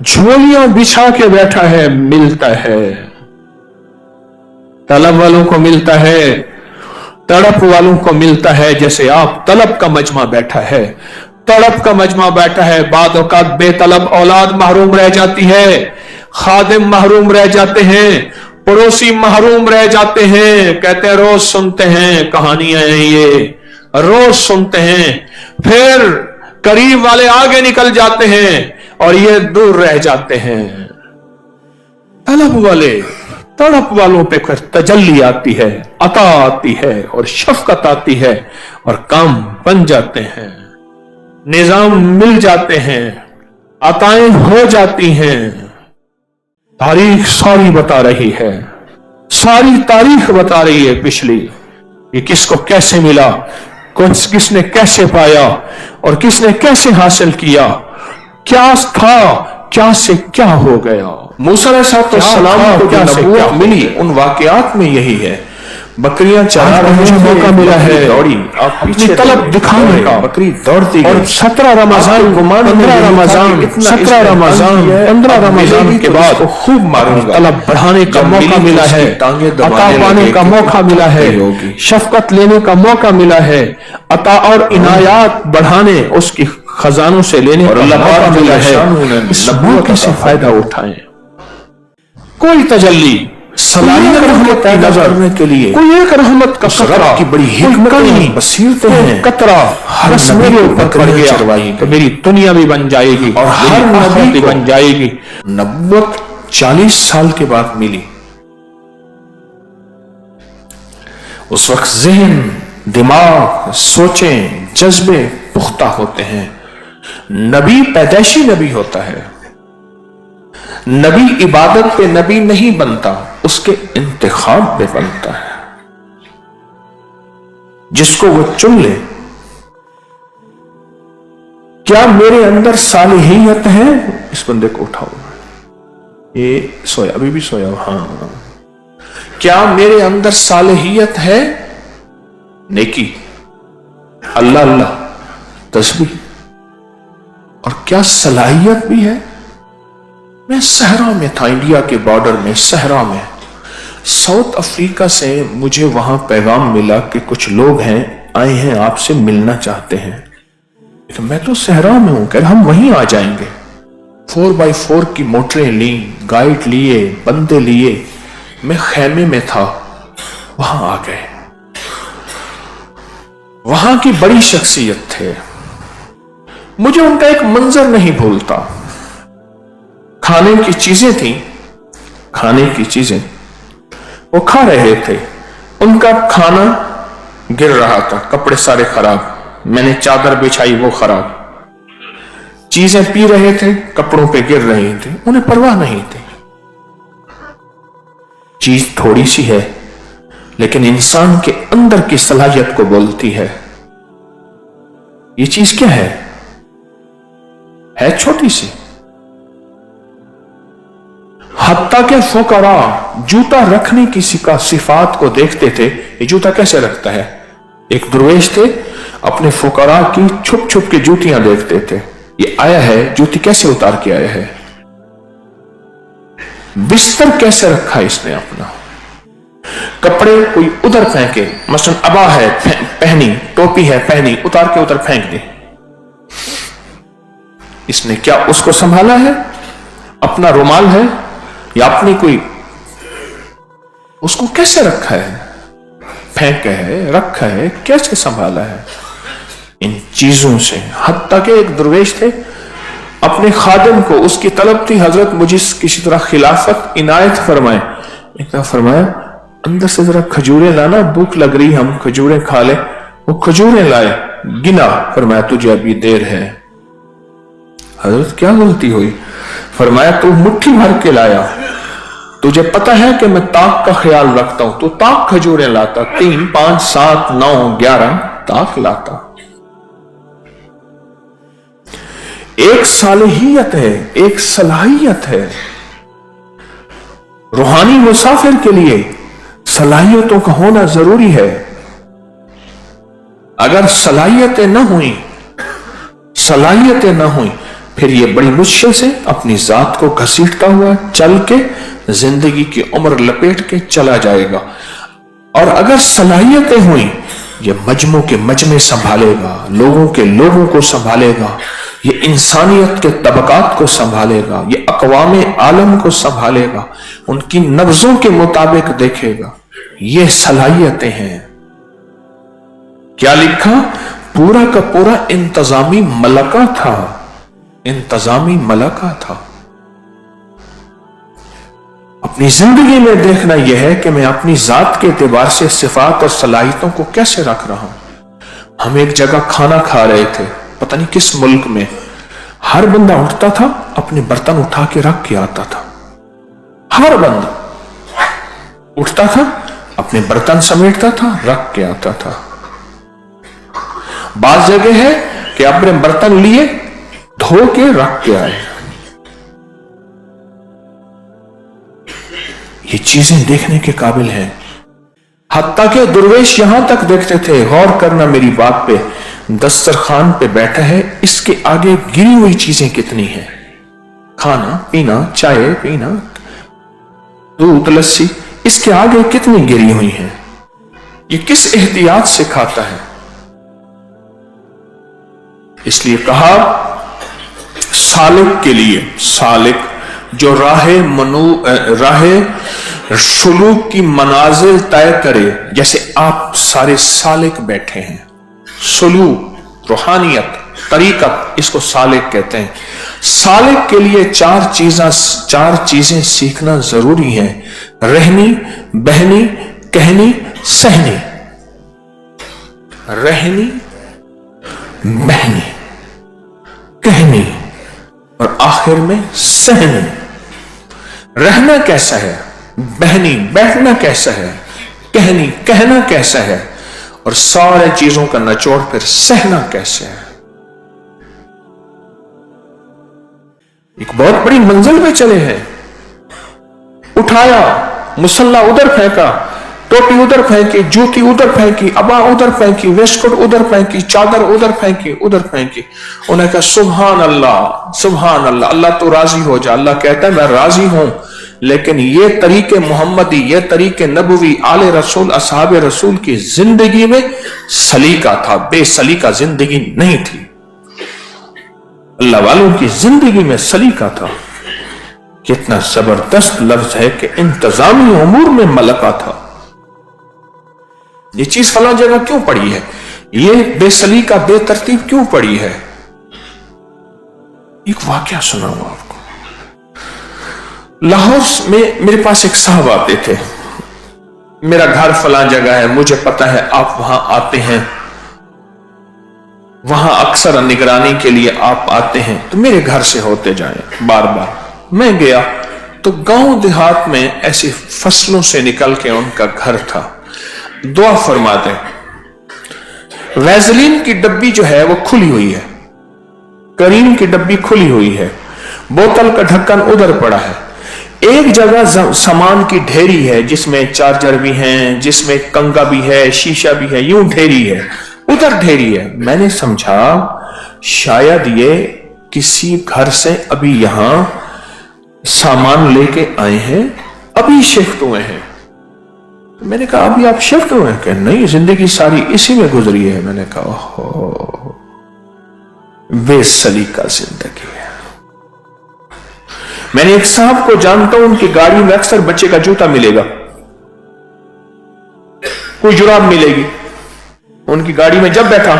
झोलियां बिछा के बैठा है, मिलता है। तलब वालों को मिलता है, तड़प वालों को मिलता है। जैसे आप तलब का मजमा बैठा है, तड़प का मजमा बैठा है, बाद औकात बेतलब औलाद महरूम रह जाती है, खादिम महरूम रह जाते हैं, पड़ोसी महरूम रह जाते हैं। कहते हैं रोज सुनते हैं कहानियां हैं ये, रोज सुनते हैं, फिर करीब वाले आगे निकल जाते हैं और ये दूर रह जाते हैं। तलब वाले, तड़प वालों पे फिर तजल्ली आती है, अता आती है और शफकत आती है और काम बन जाते हैं, निजाम मिल जाते हैं, अताएं हो जाती हैं। तारीख सारी बता रही है, सारी तारीख बता रही है पिछली, कि किसको कैसे मिला, किसने कैसे पाया और किसने कैसे हासिल किया, क्या था, क्या से क्या हो गया। मूसा अलैहिस्सलाम को जो नबूवत मिली उन वाकयात में यही है। बकरियां चरा रहे थे, मौका मिला है दौड़ी, आप अपनी तलब दिखाने का, बकरी दौड़ती गई। और 17 रमजान, 15 रमजान, 17 रमजान, 15 रमजान के बाद खूब मारूंगा। तलब बढ़ाने का मौका मिला है, अता पाने का मौका मिला है, शफकत लेने का मौका मिला है, अता और इनायात बढ़ाने, उसकी खजानों से लेने और अल्लाह पाक मिला है। इस मौके से फायदा उठाएं। कोई तजल्ली, सलाहियत रहमत पैदा करने के लिए कोई एक रहमत का कतरा की बड़ी हिकमतें, बसीरतें हैं। कतरा बस मेरे ऊपर पड़ गया तो मेरी दुनिया भी बन जाएगी और हर नबी भी बन जाएगी। नबूवत 40 साल के बाद मिली। उस वक्त ज़हन, दिमाग, सोचें, जज्बे पुख्ता होते हैं। नबी पैदाइशी नबी होता है। नबी इबादत पे नबी नहीं बनता, उसके इंतखाब पे बनता है। जिसको वो चुन ले। क्या मेरे अंदर सालिहियत है? इस बंदे को उठाओ, ये सोया, अभी भी सोया। हाँ, क्या मेरे अंदर सालिहियत है? नेकी, अल्लाह अल्लाह, तस्बीह, और क्या सलाहियत भी है? मैं सहरा में था, इंडिया के बॉर्डर में, सहरा में, साउथ अफ्रीका से मुझे वहां पैगाम मिला कि कुछ लोग हैं, आए हैं, आपसे मिलना चाहते हैं। तो मैं तो सहरा में हूं, कह हम वहीं आ जाएंगे। 4x4 की मोटरें ली, गाइड लिए, बंदे लिए, मैं खैमे में था, वहां आ गए। वहां की बड़ी शख्सियत थे, मुझे उनका एक मंजर नहीं भूलता। खाने की चीजें थी, खाने की चीजें वो खा रहे थे, उनका खाना गिर रहा था, कपड़े सारे खराब, मैंने चादर बिछाई वो खराब, चीजें पी रहे थे, कपड़ों पे गिर रही थी, उन्हें परवाह नहीं थी। चीज थोड़ी सी है लेकिन इंसान के अंदर की सलाहियत को बोलती है। ये चीज क्या है छोटी सी। हत्ता के फुकरा जूता रखने की सिफात को देखते थे, ये जूता कैसे रखता है। एक दरवेश थे, अपने फुकरा की छुप छुप के जूतियां देखते थे, ये आया है जूती कैसे उतार के आया है, बिस्तर कैसे रखा इसने अपना, कपड़े कोई उधर फेंके, मसलन अबा है पहनी, टोपी है पहनी, उतार के उधर फेंक दे, इसने क्या उसको संभाला है, अपना रुमाल है या अपनी कोई, उसको कैसे रखा है, फेंका है, रखा है, कैसे संभाला है। इन चीजों से हत्ता के एक दरवेश थे, अपने खादिम को, उसकी तलब थी हजरत मुझे किसी तरह खिलाफत इनायत फरमाए। एक तरह फरमाया अंदर से जरा खजूरें लाना, भूख लग रही, हम खजूरें खा ले। वो खजूरें लाए, गिना, फरमाया तुझे अभी देर है। हजरत क्या गलती हुई? फरमाया तू मुट्ठी भर के लाया, तुझे पता है कि मैं ताक का ख्याल रखता हूं, तो ताक खजूरें लाता, 3, 5, 7, 9, 11 ताक लाता। एक सालिहियत है, एक सलाहियत है। रूहानी मुसाफिर के लिए सलाहियतों का होना जरूरी है। अगर सलाहियतें न हुई फिर ये बड़ी मुश्किल से अपनी जात को घसीटता हुआ चल के जिंदगी की उम्र लपेट के चला जाएगा। और अगर सलाहियतें हुई, ये मजमों के मजमे संभालेगा, लोगों के लोगों को संभालेगा, ये इंसानियत के तबकात को संभालेगा, ये अक़वाम आलम को संभालेगा, उनकी नब्जों के मुताबिक देखेगा। ये सलाहियतें हैं। क्या लिखा? पूरा का पूरा इंतजामी मलका था, इंतजामी मलका था। अपनी जिंदगी में देखना यह है कि मैं अपनी जात के एतबार से सिफात और सलाहियतों को कैसे रख रहा हूं। हम एक जगह खाना खा रहे थे, पता नहीं किस मुल्क में। हर बंदा उठता था, अपने बर्तन उठा के रख के आता था। हर बंदा उठता था, अपने बर्तन समेटता था, रख के आता था। बात जगह है कि अपने बर्तन लिए, धो के रख के आए। ये चीजें देखने के काबिल हैं। हत्ता के दुर्वेश यहां तक देखते थे, गौर करना मेरी बात पे, दस्तरखान पे बैठा है, इसके आगे गिरी हुई चीजें कितनी हैं। खाना पीना, चाय पीना, दूध लस्सी, इसके आगे कितनी गिरी हुई हैं। ये किस एहतियात से खाता है। इसलिए कहा सालिक के लिए, सालिक जो राहे शुलूक की मनाजिल तय करे, जैसे आप सारे सालिक बैठे हैं। सुलूक, रूहानियत, तरीकत, इसको सालिक कहते हैं। सालिक के लिए चार चीजें सीखना जरूरी है। रहनी, बहनी, कहनी, सहनी। रहनी, बहनी, कहनी और आखिर में सहनी। रहना कैसा है, बहनी बैठना कैसा है, कहनी कहना कैसा है, और सारे चीजों का निचोड़ फिर सहना कैसे है। एक बहुत बड़ी मंजिल पे चले हैं। उठाया, मुसल्ला उधर फेंका, टोपी उधर फेंकी, जूती उधर फेंकी, अबा उधर फेंकी, वेस्टकोट उधर फेंकी, चादर उधर फेंकी, उधर फेंकी। उन्हें कहा सुभान अल्लाह, सुभान अल्लाह, अल्लाह तो राजी हो जा। अल्लाह कहता है मैं राजी हूं, लेकिन ये तरीके मोहम्मदी, ये तरीके नबवी, आले रसूल, असहाब रसूल की जिंदगी में सलीका था, बेसलीका जिंदगी नहीं थी। अल्लाह वालों की जिंदगी में सलीका था। कितना जबरदस्त लफ्ज है कि इंतजामी उमूर में मलका था। ये चीज फला जगह क्यों पड़ी है, ये बेसलीका बेतरतीब क्यों पड़ी है। एक वाकया सुनाऊंगा आपको। लाहौर में मेरे पास एक साहब आते थे। मेरा घर फला जगह है, मुझे पता है आप वहां आते हैं, वहां अक्सर निगरानी के लिए आप आते हैं, तो मेरे घर से होते जाएं बार बार। मैं गया तो गांव देहात में ऐसी फसलों से निकल के उनका घर था। दुआ फरमाते, वैसलीन की डब्बी जो है वो खुली हुई है, करीम की डब्बी खुली हुई है, बोतल का ढक्कन उधर पड़ा है। एक जगह सामान की ढेरी है, जिसमें चार्जर भी हैं, जिसमें कंगा भी है, शीशा भी है, यूं ढेरी है, उधर ढेरी है। मैंने समझा शायद ये किसी घर से अभी यहां सामान लेके आए हैं, अभी शिफ्ट हुए हैं। मैंने कहा अभी आप शिफ्ट हुए हैं? क्या नहीं, जिंदगी सारी इसी में गुजरी है। मैंने कहा ओहो, बेसलीका जिंदगी है। मैंने एक साहब को जानता हूं, उनकी गाड़ी में अक्सर बच्चे का जूता मिलेगा, कोई जुराब मिलेगी उनकी गाड़ी में। जब बैठा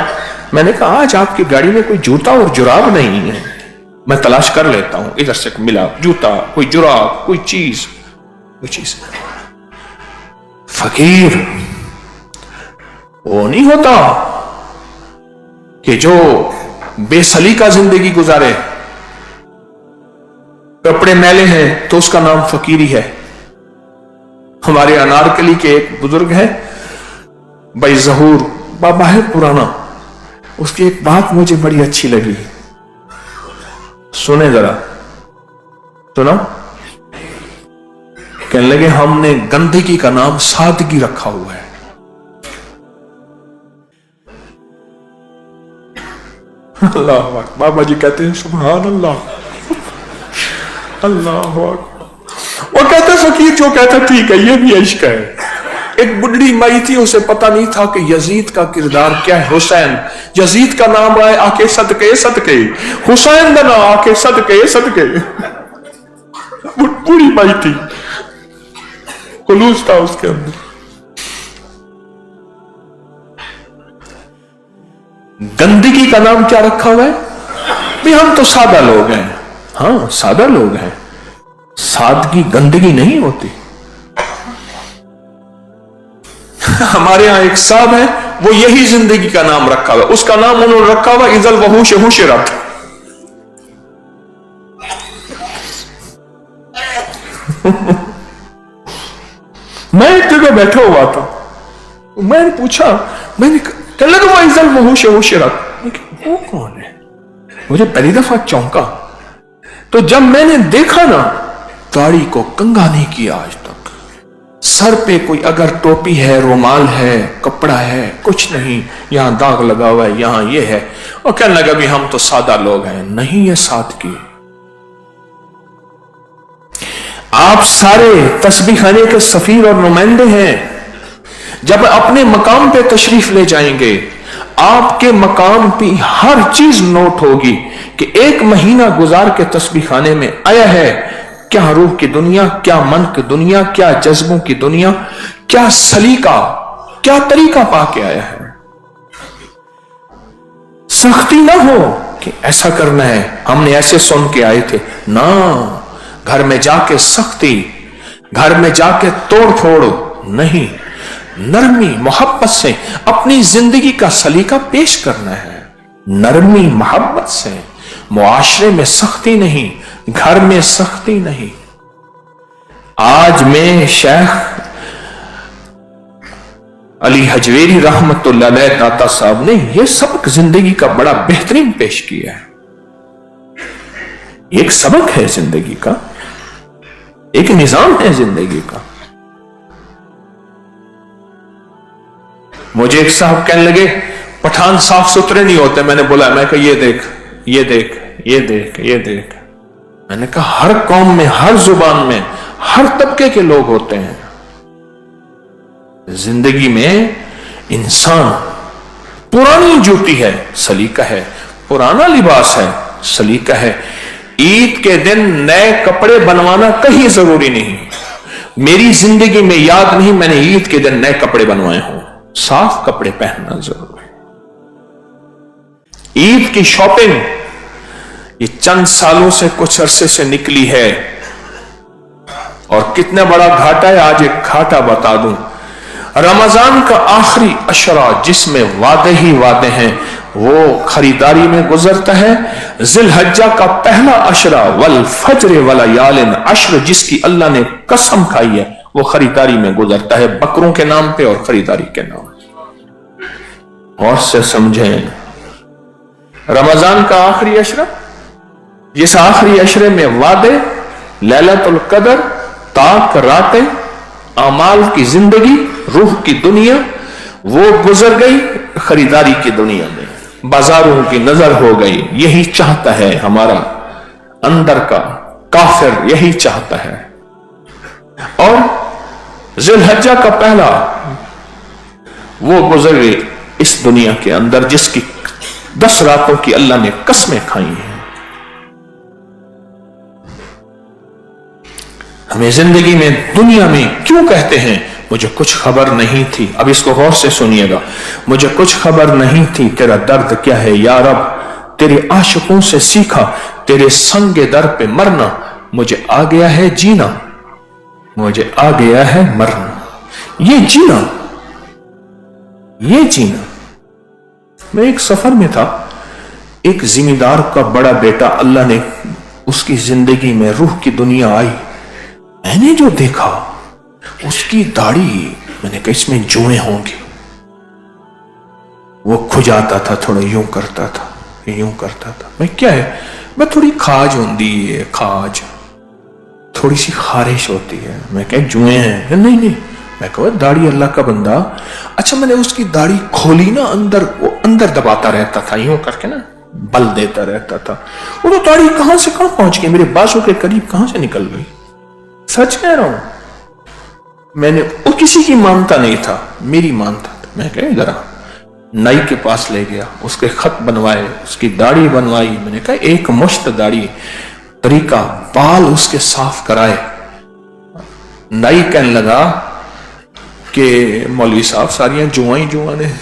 मैंने कहा आज आपकी गाड़ी में कोई जूता और जुराब नहीं है, मैं तलाश कर लेता हूं। इधर से मिला जूता, कोई जुराब, कोई चीज। फकीर वो नहीं होता कि जो बेसलीका जिंदगी गुजारे। कपड़े मैले हैं तो उसका नाम फकीरी है। हमारे अनारकली के एक बुजुर्ग है, भाई जहूर बाबा है पुराना, उसकी एक बात मुझे बड़ी अच्छी लगी, सुने जरा, सुनो। कहने लगे हमने गंदगी का नाम सादगी रखा हुआ है। अल्लाह अकबर। बाबा जी कहते हैं सुभान अल्लाह, अल्लाह अकबर। वो कहते फकीर जो कहता ठीक है, ये भी इश्क है। एक बुढ़ी माई थी, उसे पता नहीं था कि यजीद का किरदार क्या है। हुसैन, यजीद का नाम आए आके सदके सदके, हुसैन का नाम आके सदके सदके। बुढ़ी माई थी, खुलूस था उसके अंदर। गंदगी का नाम क्या रखा हुआ है? भाई हम तो सादा लोग हैं। हाँ सादा लोग हैं, सादगी गंदगी नहीं होती। हमारे यहां एक साहब है, वो यही जिंदगी का नाम रखा हुआ, उसका नाम उन्होंने रखा हुआ इज़ल वहूश हुशिरत। मैं एक जगह बैठा हुआ था, मैंने पूछा, मैंने कहने लगा वो इज़ल वहूश हुशिरत, वो कौन है? मुझे पहली दफा चौंका। तो जब मैंने देखा ना, दाढ़ी को कंघा नहीं किया आज तक, सर पे कोई अगर टोपी है, रुमाल है, कपड़ा है, कुछ नहीं, यहां दाग लगा हुआ है, यहां ये है, और कहने लगा भी हम तो सादा लोग हैं। नहीं, ये सादगी। आप सारे तस्बीह खाने के सफीर और नुमाइंदे हैं। जब अपने मकाम पे तशरीफ ले जाएंगे, आपके मकाम पे हर चीज नोट होगी कि एक महीना गुजार के तस्बीह खाने में आया है, क्या रूह की दुनिया, क्या मन की दुनिया, क्या जज्बों की दुनिया, क्या सलीका, क्या तरीका पाके आया है। सख्ती ना हो कि ऐसा करना है, हमने ऐसे सुन के आए थे ना। घर में जाके सख्ती, घर में जाके तोड़ फोड़ नहीं, नरमी मोहब्बत से अपनी जिंदगी का सलीका पेश करना है। नरमी मोहब्बत से, मुआशरे में सख्ती नहीं, घर में सख्ती नहीं। आज मैं शेख अली हजवेरी रहमतुल्लाह अलैह दाता साहब ने यह सबक जिंदगी का बड़ा बेहतरीन पेश किया है। एक सबक है जिंदगी का, एक निजाम है जिंदगी का। मुझे एक साहब कहने लगे पठान साफ सुथरे नहीं होते। मैंने बोला, मैं कहा ये देख, ये देख, ये देख, ये देख। मैंने कहा हर कौम में, हर जुबान में, हर तबके के लोग होते हैं। जिंदगी में इंसान पुरानी जूती है, सलीका है, पुराना लिबास है, सलीका है। ईद के दिन नए कपड़े बनवाना कहीं जरूरी नहीं। मेरी जिंदगी में याद नहीं मैंने ईद के दिन नए कपड़े बनवाए हों। साफ कपड़े पहनना जरूरी है। ईद की शॉपिंग ये चंद सालों से, कुछ अरसे से निकली है, और कितना बड़ा घाटा है। आज एक घाटा बता दूं, रमजान का आखिरी अशरा जिसमें वादे ही वादे हैं, वो खरीदारी में गुजरता है। जिलहज्जा का पहला अशरा वल फज्र वल यालिन अश्र, जिसकी अल्लाह ने कसम खाई है, वो खरीदारी में गुजरता है, बकरों के नाम पे और खरीदारी के नाम। और से समझें, रमजान का आखिरी अशरा, जिस आखिरी अशरे में वादे, लैलतुल कदर, ताक रातें, अमाल की जिंदगी, रूह की दुनिया, वो गुजर गई खरीदारी की दुनिया में, बाजारों की नजर हो गई। यही चाहता है हमारा अंदर का काफिर, यही चाहता है। और जिलहज्जा का पहला वो गुजर गई इस दुनिया के अंदर जिसकी 10 रातों की अल्लाह ने कसमें खाई हैं। हमें जिंदगी में, दुनिया में क्यों कहते हैं मुझे कुछ खबर नहीं थी। अब इसको गौर से सुनिएगा। मुझे कुछ खबर नहीं थी, तेरा दर्द क्या है या रब, तेरे आशिकों से सीखा, तेरे संगे दर पे मरना, मुझे आ गया है जीना, मुझे आ गया है मरना। ये जीना, ये जीना। मैं एक सफर में था, एक जिम्मेदार का बड़ा बेटा अल्लाह ने उसकी जिंदगी में रूह की दुनिया आई, मैंने जो देखा उसकी दाढ़ी, मैंने कहा इसमें जुएं होंगी। वो खुजाता था, थोड़ा यूं करता था, यूं करता था। मैं क्या है, मैं थोड़ी खाज होती है, खाज थोड़ी सी खारिश होती है। मैं क्या जुएं हैं? नहीं नहीं। मैं कहा दाढ़ी अल्लाह का बंदा। अच्छा, मैंने उसकी दाढ़ी खोली ना, अंदर वो अंदर दबाता रहता था, यूं करके ना बल देता रहता था। वो तो दाढ़ी कहां से कहां पहुंच गई, मेरे बाजू के करीब कहां से निकल गई। सच कह रहा हूं। मैंने वो किसी की मानता नहीं था, मेरी मानता था। मैं कहा इधर आ। नाई के पास ले गया, उसके खत बनवाए, उसकी दाढ़ी बनवाई। मैंने कहा एक मुश्त दाढ़ी, तरीका बाल उसके साफ कराए। नाई कहने लगा कि मौलवी साहब सारियां जुआ ही जुआ ने।